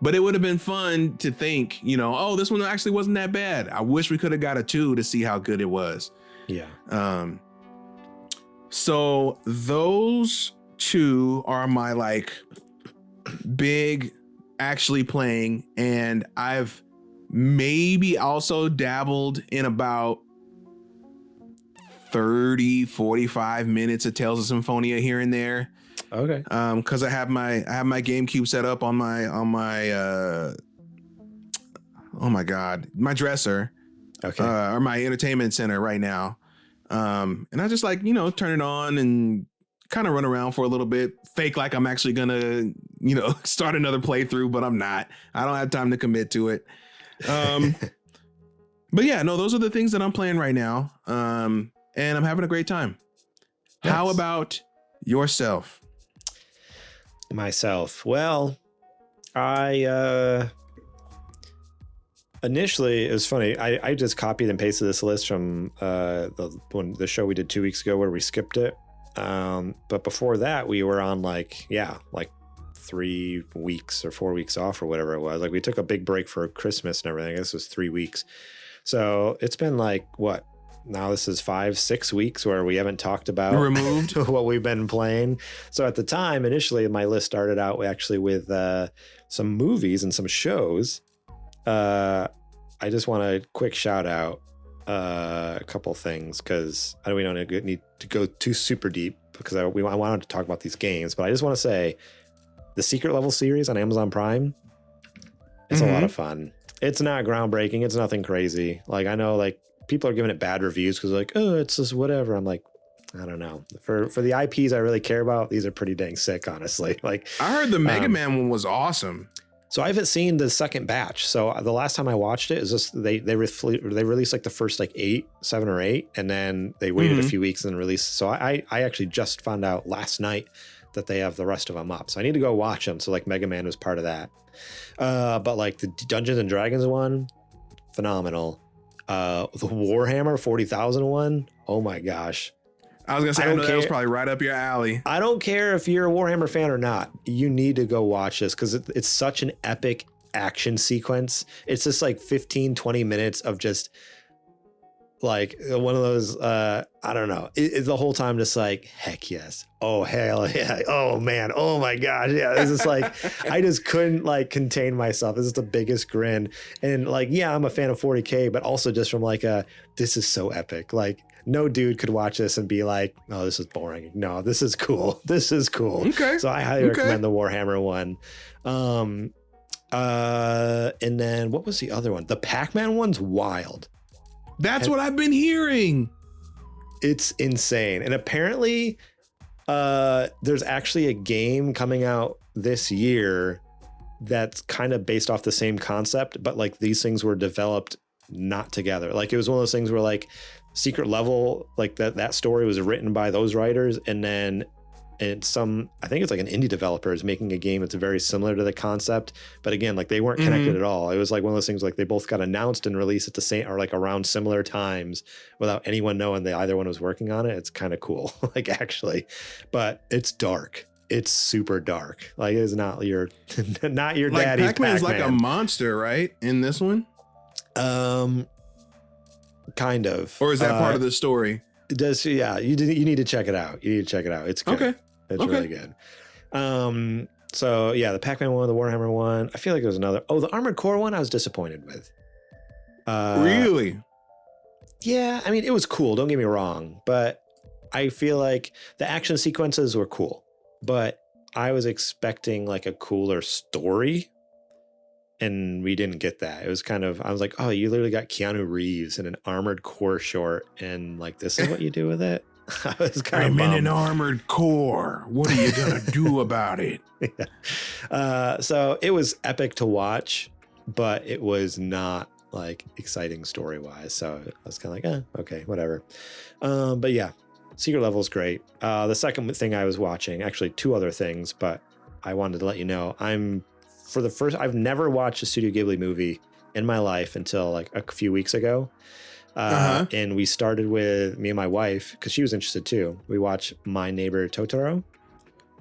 But it would have been fun to think, you know, oh, this one actually wasn't that bad. I wish we could have got a 2 to see how good it was. Yeah. So those 2 are my like big actually playing, and I've maybe also dabbled in about 30-45 minutes of Tales of Symphonia here and there. Okay. Because I have my GameCube set up on my oh my god, my dresser. Okay. Or my entertainment center right now. And I just like, you know, turn it on and kind of run around for a little bit, fake like I'm actually gonna, you know, start another playthrough, but I'm not. I don't have time to commit to it. But yeah, no, those are the things that I'm playing right now. And I'm having a great time. Nice. How about yourself? Myself. Well, I initially, it was funny. I just copied and pasted this list from the show we did 2 weeks ago where we skipped it. But before that, we were on like 3 weeks or 4 weeks off or whatever it was. Like we took a big break for Christmas and everything. I guess it was 3 weeks. So it's been like what? Now this is 5-6 weeks where we haven't talked about removed what we've been playing. So at the time, initially, my list started out actually with some movies and some shows. I just want to quick shout out a couple things because we don't need to go too super deep because I wanted to talk about these games, but I just want to say the Secret Level series on Amazon Prime. It's a lot of fun. It's not groundbreaking. It's nothing crazy. Like I know like people are giving it bad reviews because like, oh, it's just whatever. I'm like, I don't know. For the IPs I really care about, these are pretty dang sick, honestly. Like I heard the Mega Man one was awesome. So I haven't seen the second batch. So the last time I watched it is just they released like the first like 7 or 8, and then they waited a few weeks and then released. So I actually just found out last night that they have the rest of them up. So I need to go watch them. So like Mega Man was part of that. But like the Dungeons and Dragons one, phenomenal. The Warhammer 40,000 one, oh my gosh. I was gonna say, I know that was probably right up your alley. I don't care if you're a Warhammer fan or not. You need to go watch this because it's such an epic action sequence. It's just like 15-20 minutes of just like one of those, I don't know. It's the whole time just like, heck yes. Oh, hell yeah. Oh, man. Oh, my gosh. Yeah. It's just like, I just couldn't like contain myself. This is the biggest grin. And like, yeah, I'm a fan of 40K, but also just from like this is so epic. Like, no dude could watch this and be like, oh, this is boring. No, this is cool. This is cool. Okay. So I highly recommend the Warhammer one. And then what was the other one? The Pac-Man one's wild. That's what I've been hearing. It's insane. And apparently there's actually a game coming out this year that's kind of based off the same concept, but like these things were developed not together. Like it was one of those things where like Secret Level, like that story was written by those writers, and then I think it's like an indie developer is making a game that's very similar to the concept, but again, like they weren't connected at all. It was like one of those things like they both got announced and released at the same or like around similar times without anyone knowing that either one was working on it. It's kind of cool, like actually, but it's dark. It's super dark. Like it's not your not your like daddy's Pac-Man's Pac-Man. like a monster, right? In this one? Kind of. Or is that part of the story? It does. Yeah. You need to check it out. You need to check it out. It's good. Okay. It's really good. So yeah, the Pac-Man one, the Warhammer one. I feel like there was another. Oh, the Armored Core one I was disappointed with. Really? Yeah. I mean, it was cool. Don't get me wrong. But I feel like the action sequences were cool. But I was expecting like a cooler story. And we didn't get that. It was kind of, I was like, oh, you literally got Keanu Reeves in an Armored Core short. And like, this is what you do with it? I was kind of bummed. In an Armored Core. What are you going to do about it? Yeah. So it was epic to watch, but it was not like exciting story wise. So I was kind of like, okay, whatever. But yeah, Secret Level is great. The second thing I was watching, actually 2 other things, but I wanted to let you know, I've never watched a Studio Ghibli movie in my life until like a few weeks ago. And we started with me and my wife, because she was interested too. We watched My Neighbor Totoro.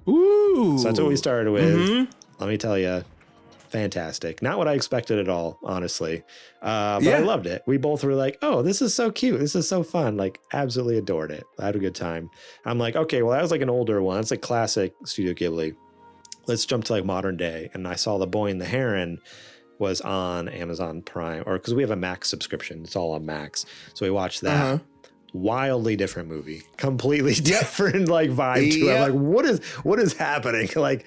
Ooh. So that's what we started with. Let me tell you, fantastic. Not what I expected at all, honestly. But I loved it. We both were like, oh, this is so cute. This is so fun. Like, absolutely adored it. I had a good time. I'm like, okay, well, that was like an older one. It's like classic Studio Ghibli. Let's jump to like modern day. And I saw The Boy and the Heron was on Amazon Prime, or because we have a Max subscription. It's all on Max. So we watched that. Wildly different movie, completely different like vibe to it. I'm like, what is happening? Like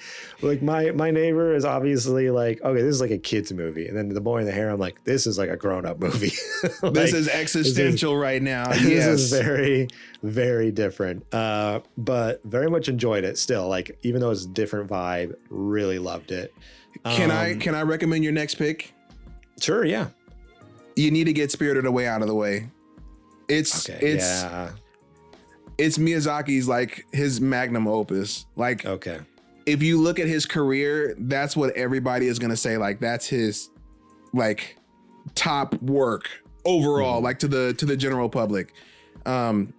my neighbor is obviously like, okay, this is like a kid's movie. And then The Boy and the Heron, I'm like, this is like a grown-up movie. Like, this is existential right now. This is very, very different. But very much enjoyed it still. Like, even though it's a different vibe, really loved it. Can I recommend your next pick? Sure, yeah. You need to get Spirited Away out of the way. It's Miyazaki's like his magnum opus. Like, if you look at his career, that's what everybody is gonna say. Like, that's his like top work overall, like to the general public. And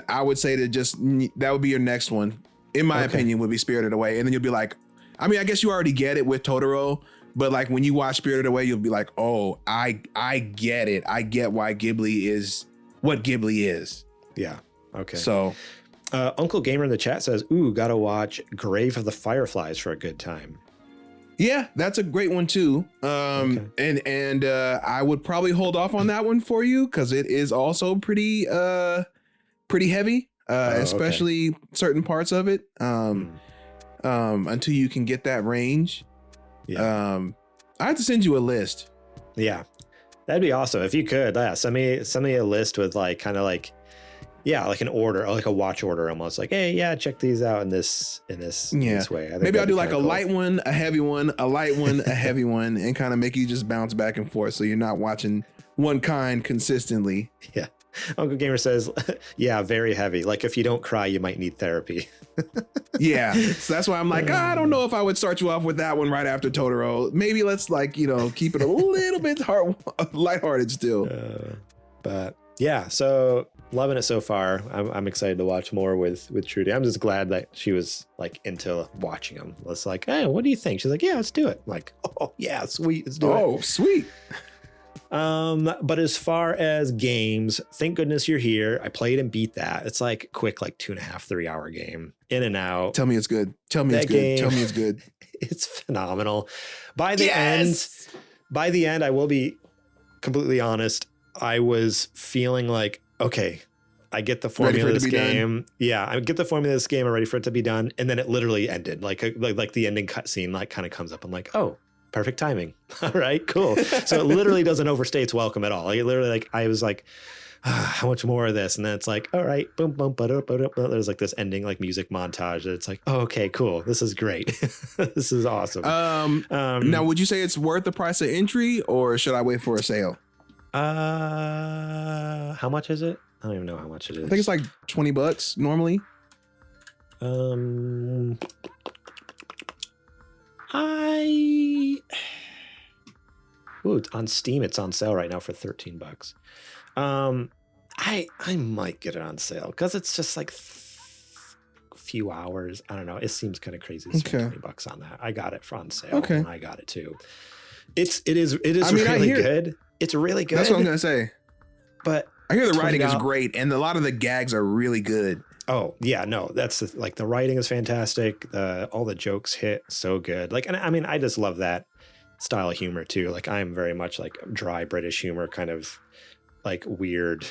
I would say that would be your next one, in my opinion, would be Spirited Away. And then you'll be like, I mean, I guess you already get it with Totoro, but like when you watch Spirited Away, you'll be like, oh, I get it. I get why Ghibli is what Ghibli is. Yeah. Okay. So Uncle Gamer in the chat says, ooh, gotta watch Grave of the Fireflies for a good time. Yeah, that's a great one too. And I would probably hold off on that one for you, because it is also pretty heavy, especially certain parts of it. Until you can get that range. I have to send you a list. Yeah. That'd be awesome. If you could, send me a list with like kind of like, like an order, or like a watch order almost. Like, hey, check these out in this way. I think maybe I'll do like a light one, a heavy one, a light one, a heavy one, and kind of make you just bounce back and forth so you're not watching one kind consistently. Yeah. Uncle Gamer says, yeah, very heavy. Like, if you don't cry, you might need therapy. Yeah. So that's why I'm like, I don't know if I would start you off with that one right after Totoro. Maybe let's keep it a little bit lighthearted still. But yeah, so loving it so far. I'm excited to watch more with Trudy. I'm just glad that she was like into watching them. It's like, hey, what do you think? She's like, yeah, let's do it. I'm like, oh yeah, sweet. Let's do it. Oh, sweet. But as far as games, thank goodness you're here. I played and beat that. It's like quick, like 2.5-3 hour game, in and out. Tell me it's good. Tell me it's good. It's phenomenal. By the end, I will be completely honest. I was feeling like, okay, I get the formula of this game. Done. Yeah, I get the formula of this game. I'm ready for it to be done. And then it literally ended. Like the ending cutscene like kind of comes up. I'm like, oh, perfect timing. All right, cool. So it literally doesn't overstay its welcome at all. Like, it literally, like, I was like, how much more of this? And then it's like, all right, boom, boom, there's like this ending like music montage. And it's like, oh, okay, cool. This is great. This is awesome. Now, would you say it's worth the price of entry, or should I wait for a sale? How much is it? I don't even know how much it is. I think it's like $20 normally. It's on Steam. It's on sale right now for $13. I might get it on sale because it's just like a few hours. I don't know. It seems kind of crazy to spend $20 on that. I got it on sale. Okay. And I got it too. It is really good. It's really good. That's what I'm gonna say. But I hear the writing is great, and a lot of the gags are really good. Oh yeah, no, that's the writing is fantastic. All the jokes hit so good. Like, and I mean, I just love that style of humor too. Like, I'm very much like dry British humor, kind of like weird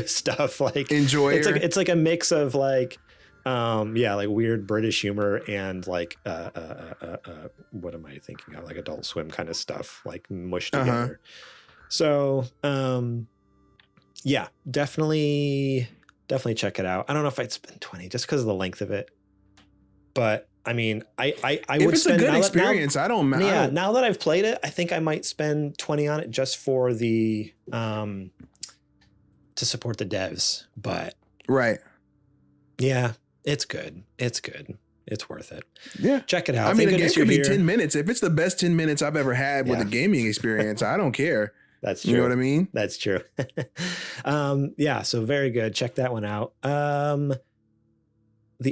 stuff. Like, enjoy it's like a mix of like, like weird British humor and like what am I thinking of? Like Adult Swim kind of stuff, like mushed together. So yeah, definitely check it out. I don't know if I'd spend 20 just because of the length of it, but I mean, I would. If it's a good experience, I don't. Yeah, now that I've played it, I think I might spend 20 on it just for the to support the devs. But right, Yeah, it's good. It's good. It's worth it. Yeah. Check it out. I mean, a game could be 10 minutes. If it's the best 10 minutes I've ever had with a gaming experience, I don't care. That's true. You know what I mean? That's true. Yeah, so very good. Check that one out. The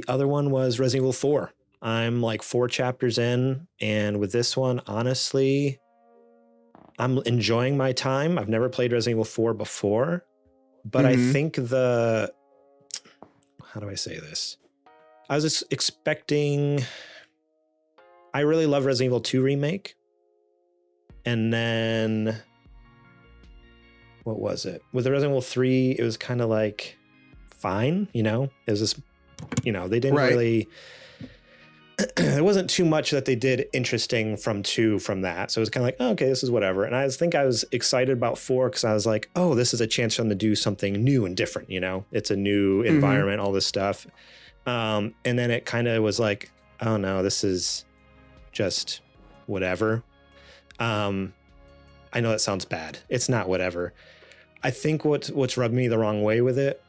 other one was Resident Evil 4. I'm like 4 chapters in, and with this one, honestly, I'm enjoying my time. I've never played Resident Evil 4 before, but I think how do I say this? I was expecting, I really love Resident Evil 2 remake. And then, what was it? With the Resident Evil 3, it was kind of like fine, you know? It was just, you know, they didn't really, it wasn't too much that they did interesting from 2 from that. So it was kind of like, oh, okay, this is whatever. And I was excited about 4 because I was like, oh, this is a chance for them to do something new and different, you know? It's a new environment, all this stuff. And then it kind of was like, oh no, this is just whatever. I know that sounds bad. It's not whatever. I think what's rubbed me the wrong way with it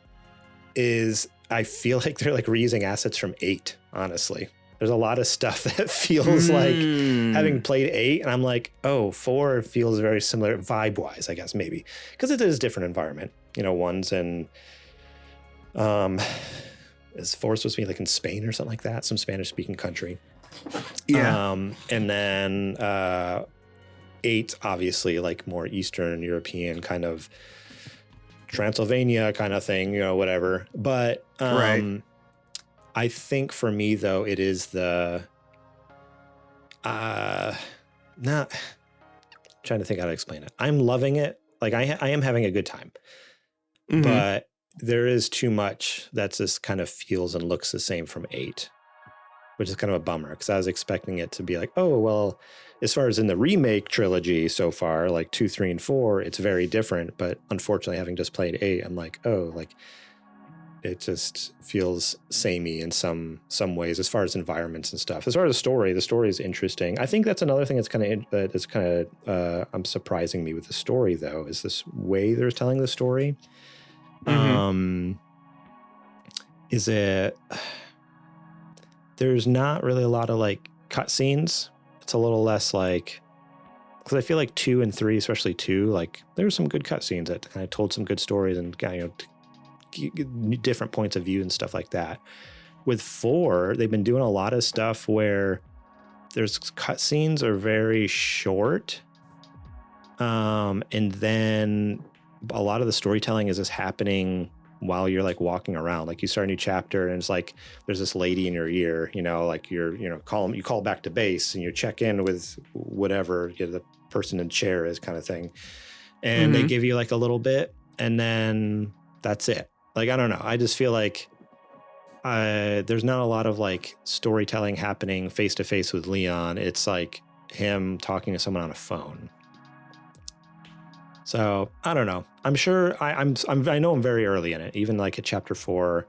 is I feel like they're like reusing assets from 8, honestly. There's a lot of stuff that feels like having played 8, and I'm like, oh, 4 feels very similar vibe-wise, I guess, maybe. Because it is a different environment. You know, one's in is 4 supposed to be like in Spain or something like that? Some Spanish-speaking country. Yeah. And then 8, obviously, like more Eastern European kind of Transylvania kind of thing, you know, whatever. But I think for me, though, it is the not trying to think how to explain it. I'm loving it. Like I am having a good time, but there is too much that just kind of feels and looks the same from 8, which is kind of a bummer because I was expecting it to be like, oh, well, as far as in the remake trilogy so far, like 2, 3, and 4, it's very different. But unfortunately, having just played 8, I'm like, oh, like it just feels samey in some ways as far as environments and stuff. As far as the story is interesting. I think that's another thing that's kind of I'm surprising me with the story though, is this way they're telling the story. Is it? There's not really a lot of like cutscenes. It's a little less like, because I feel like 2 and 3, especially 2, like there were some good cutscenes that kind of told some good stories and different points of view and stuff like that. With 4, they've been doing a lot of stuff where there's cutscenes are very short, and then a lot of the storytelling is just happening while you're like walking around. Like you start a new chapter and it's like there's this lady in your ear, you know, like you call back to base and you check in with whatever the person in chair is kind of thing, and they give you like a little bit and then that's it. Like I don't know, I just feel like there's not a lot of like storytelling happening face to face with Leon. It's like him talking to someone on a phone. So I don't know. I'm sure I know I'm very early in it. Even like at chapter 4,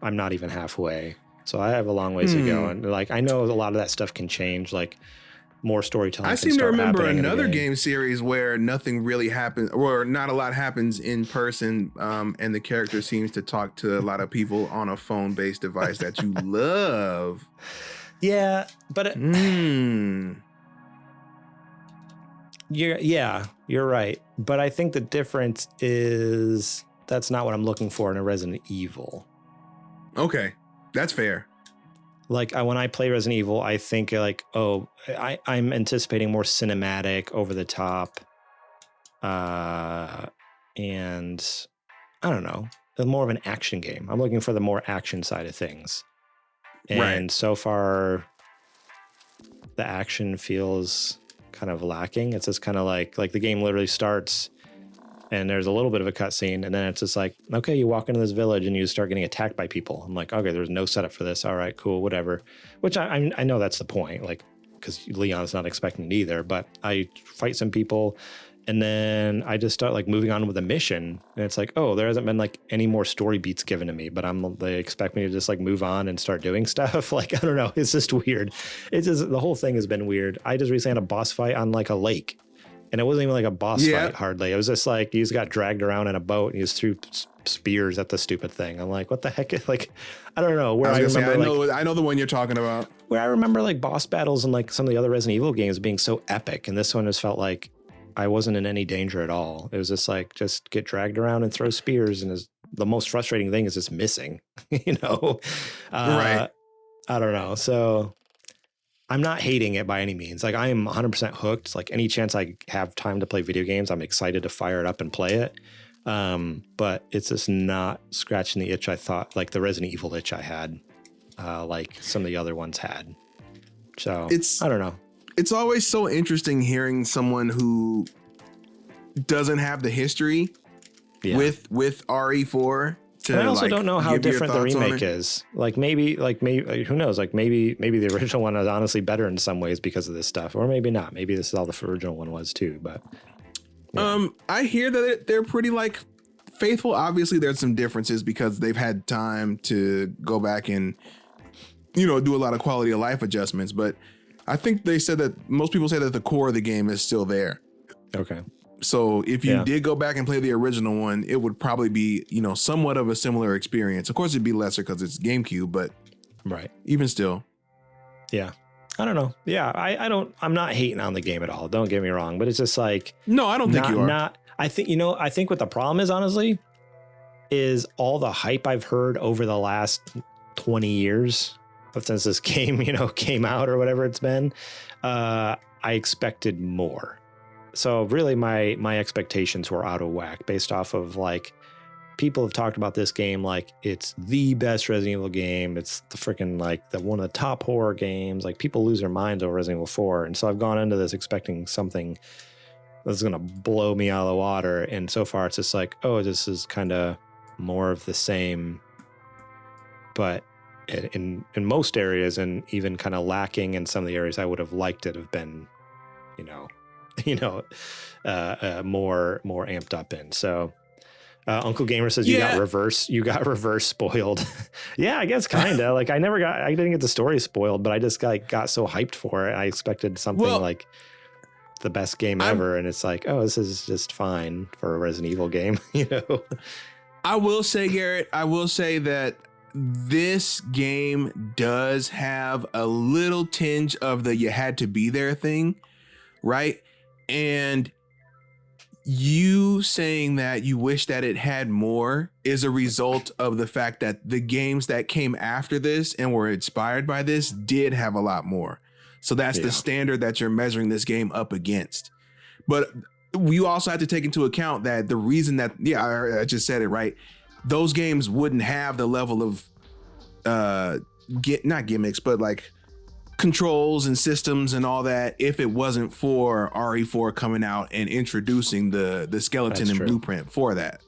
I'm not even halfway. So I have a long ways to go. And like I know a lot of that stuff can change. Like more storytelling. I seem to remember another game series where nothing really happens, or not a lot happens in person, and the character seems to talk to a lot of people on a phone-based device that you love. Yeah, but you're right. But I think the difference is that's not what I'm looking for in a Resident Evil. Okay, that's fair. Like when I play Resident Evil, I think like, oh, I'm anticipating more cinematic, over the top, and I don't know, more of an action game. I'm looking for the more action side of things, and so far, the action feels kind of lacking. It's just kind of like the game literally starts and there's a little bit of a cutscene and then it's just like, okay, you walk into this village and you start getting attacked by people. I'm like, okay, there's no setup for this. All right, cool, whatever. Which I know that's the point, like, because Leon's not expecting it either, but I fight some people and then I just start like moving on with a mission and it's like, oh, there hasn't been like any more story beats given to me, but they expect me to just like move on and start doing stuff. Like, I don't know. It's just weird. It's just, the whole thing has been weird. I just recently had a boss fight on like a lake And it wasn't even like a boss fight hardly. It was just like, you just got dragged around in a boat and you just threw spears at the stupid thing. I'm like, what the heck? Like, I don't know. Where I know the one you're talking about. Where I remember like boss battles and like some of the other Resident Evil games being so epic. And this one just felt like I wasn't in any danger at all. It was just like, just get dragged around and throw spears. And the most frustrating thing is just missing, you know? Right. I don't know. So I'm not hating it by any means. Like, I am 100% hooked. Like, any chance I have time to play video games, I'm excited to fire it up and play it. But it's just not scratching the itch I thought, like the Resident Evil itch I had, like some of the other ones had. So I don't know. It's always so interesting hearing someone who doesn't have the history with RE4. And I also don't know how different the remake is. Like maybe who knows? Like maybe the original one is honestly better in some ways because of this stuff, or maybe not. Maybe this is all the original one was too. But I hear that they're pretty like faithful. Obviously, there's some differences because they've had time to go back and do a lot of quality of life adjustments. But I think they said that most people say that the core of the game is still there. Okay. So if you did go back and play the original one, it would probably be, somewhat of a similar experience. Of course, it'd be lesser because it's GameCube, but even still. Yeah. I don't know. Yeah. I'm not hating on the game at all. Don't get me wrong, but it's just like, no, I don't think you are. I think what the problem is, honestly, is all the hype I've heard over the last 20 years since this game, came out or whatever it's been. I expected more. So really my expectations were out of whack based off of like, people have talked about this game like it's the best Resident Evil game. It's the freaking like one of the top horror games. Like, people lose their minds over Resident Evil 4. And so I've gone into this expecting something that's going to blow me out of the water. And so far it's just like, oh, this is kind of more of the same, but in most areas, and even kind of lacking in some of the areas I would have liked it have been, more amped up in. So Uncle Gamer says you got reverse spoiled. Yeah, I guess kind of. Like, I didn't get the story spoiled, but I just got so hyped for it. I expected something like the best game ever, and it's like, oh, this is just fine for a Resident Evil game. I will say, Garrett, that this game does have a little tinge of the you had to be there thing, right? And you saying that you wish that it had more is a result of the fact that the games that came after this and were inspired by this did have a lot more. So that's the standard that you're measuring this game up against. But you also have to take into account that the reason that, I just said it right, those games wouldn't have the level of not gimmicks, but like controls and systems and all that if it wasn't for RE4 coming out and introducing the skeleton and blueprint for that.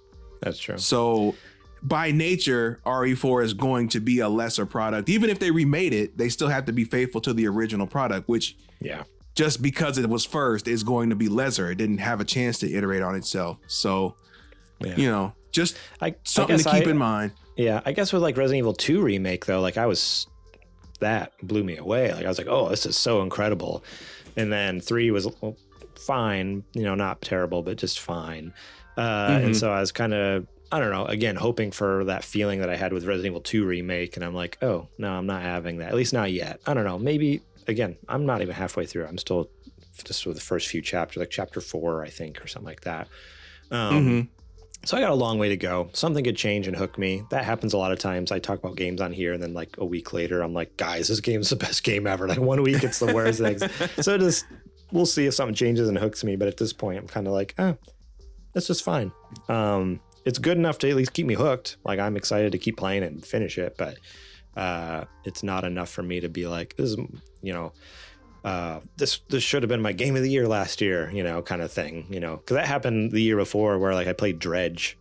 That's true. So by nature, RE4 is going to be a lesser product. Even if they remade it, they still have to be faithful to the original product, which just because it was first is going to be lesser. It didn't have a chance to iterate on itself. So, just something to keep in mind. Yeah, I guess with like Resident Evil 2 remake though, like that blew me away. Like, I was like, oh, this is so incredible. And then 3 was fine, not terrible, but just fine. And so I was kind of, I don't know, again, hoping for that feeling that I had with Resident Evil 2 remake. And I'm like, oh, no, I'm not having that. At least not yet. I don't know. Maybe, again, I'm not even halfway through. I'm still just with the first few chapters, like chapter 4, I think, or something like that. So I got a long way to go. Something could change and hook me. That happens a lot of times. I talk about games on here, and then like a week later, I'm like, guys, this game's the best game ever. Like 1 week, it's the worst thing. So we'll see if something changes and hooks me. But at this point, I'm kind of like, that's just fine. It's good enough to at least keep me hooked. Like, I'm excited to keep playing it and finish it, but it's not enough for me to be like, this is, this should have been my game of the year last year, kind of thing, because that happened the year before where like I played Dredge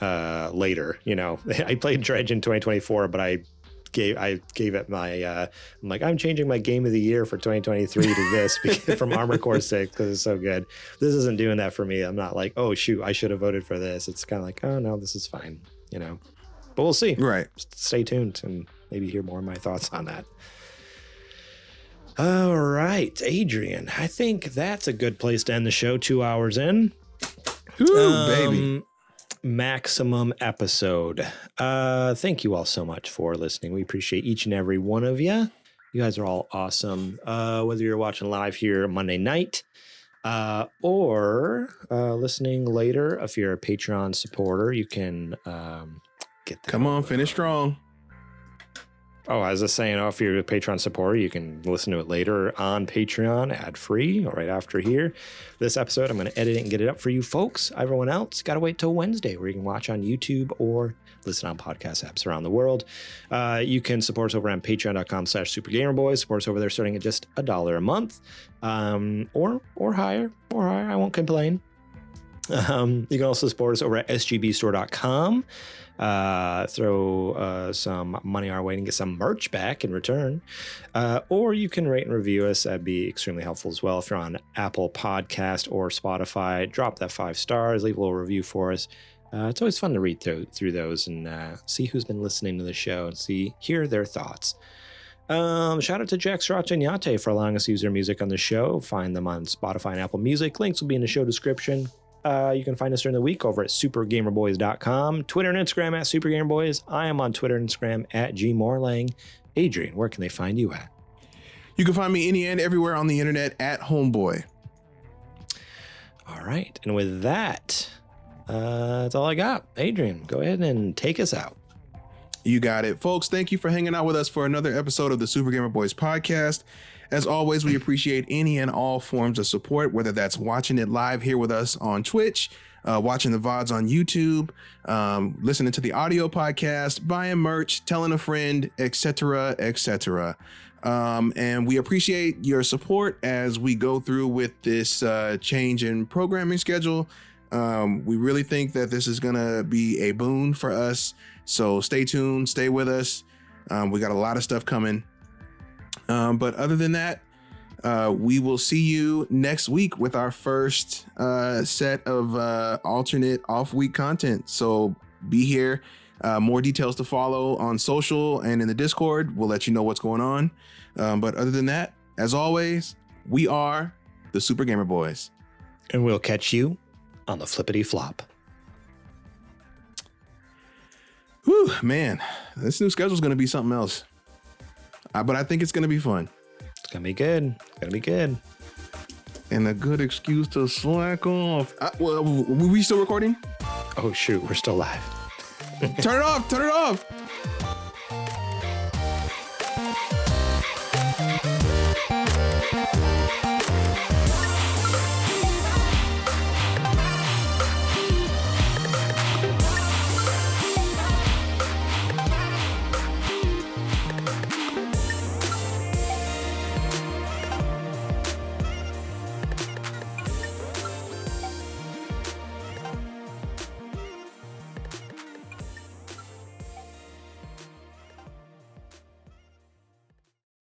later, I played Dredge in 2024, but I gave it my I'm like, I'm changing my game of the year for 2023 to this from Armored Core 6 because it's so good. This isn't doing that for me. I'm not like, oh shoot, I should have voted for this. It's kind of like, oh no, this is fine, but we'll see. Right. Stay tuned and maybe hear more of my thoughts on that. All right, Adrian, I think that's a good place to end the show. 2 hours in. Ooh, baby. Maximum episode. Thank you all so much for listening. We appreciate each and every one of you. You guys are all awesome. Whether you're watching live here Monday night or listening later, if you're a Patreon supporter, you can get that. Come on, finish strong. Oh, I was just saying, if you're a Patreon supporter, you can listen to it later on Patreon, ad-free, or right after here. This episode, I'm going to edit it and get it up for you folks. Everyone else, got to wait till Wednesday, where you can watch on YouTube or listen on podcast apps around the world. You can support us over on patreon.com/supergamerboys. Support us over there starting at just $1 a month, or higher. I won't complain. You can also support us over at sgbstore.com. Throw some money our way and get some merch back in return. Or you can rate and review us. That'd be extremely helpful as well. If you're on Apple Podcast or Spotify, drop that 5 stars, leave a little review for us. It's always fun to read through those and see who's been listening to the show and hear their thoughts. Shout out to Jack, Sriracha, and Yate for allowing us to use their music on the show. Find them on Spotify and Apple Music. Links will be in the show description. You can find us during the week over at supergamerboys.com, Twitter and Instagram at supergamerboys. I am on Twitter and Instagram at gmorlang. Adrian, where can they find you at? You can find me any and everywhere on the internet at Homeboy. All right. And with that, that's all I got. Adrian, go ahead and take us out. You got it. Folks, thank you for hanging out with us for another episode of the Super Gamer Boys podcast. As always, we appreciate any and all forms of support, whether that's watching it live here with us on Twitch, watching the VODs on YouTube, listening to the audio podcast, buying merch, telling a friend, etc., etc. And we appreciate your support as we go through with this change in programming schedule. We really think that this is going to be a boon for us. So stay tuned, stay with us. We got a lot of stuff coming. But other than that, we will see you next week with our first set of alternate off-week content. So be here. More details to follow on social and in the Discord. We'll let you know what's going on. But other than that, as always, we are the Super Gamer Boys. And we'll catch you on the flippity flop. Whew, man, this new schedule is going to be something else. But I think it's going to be fun. It's going to be good. It's going to be good. And a good excuse to slack off. Were we still recording? Oh, shoot. We're still live. Turn it off. Turn it off.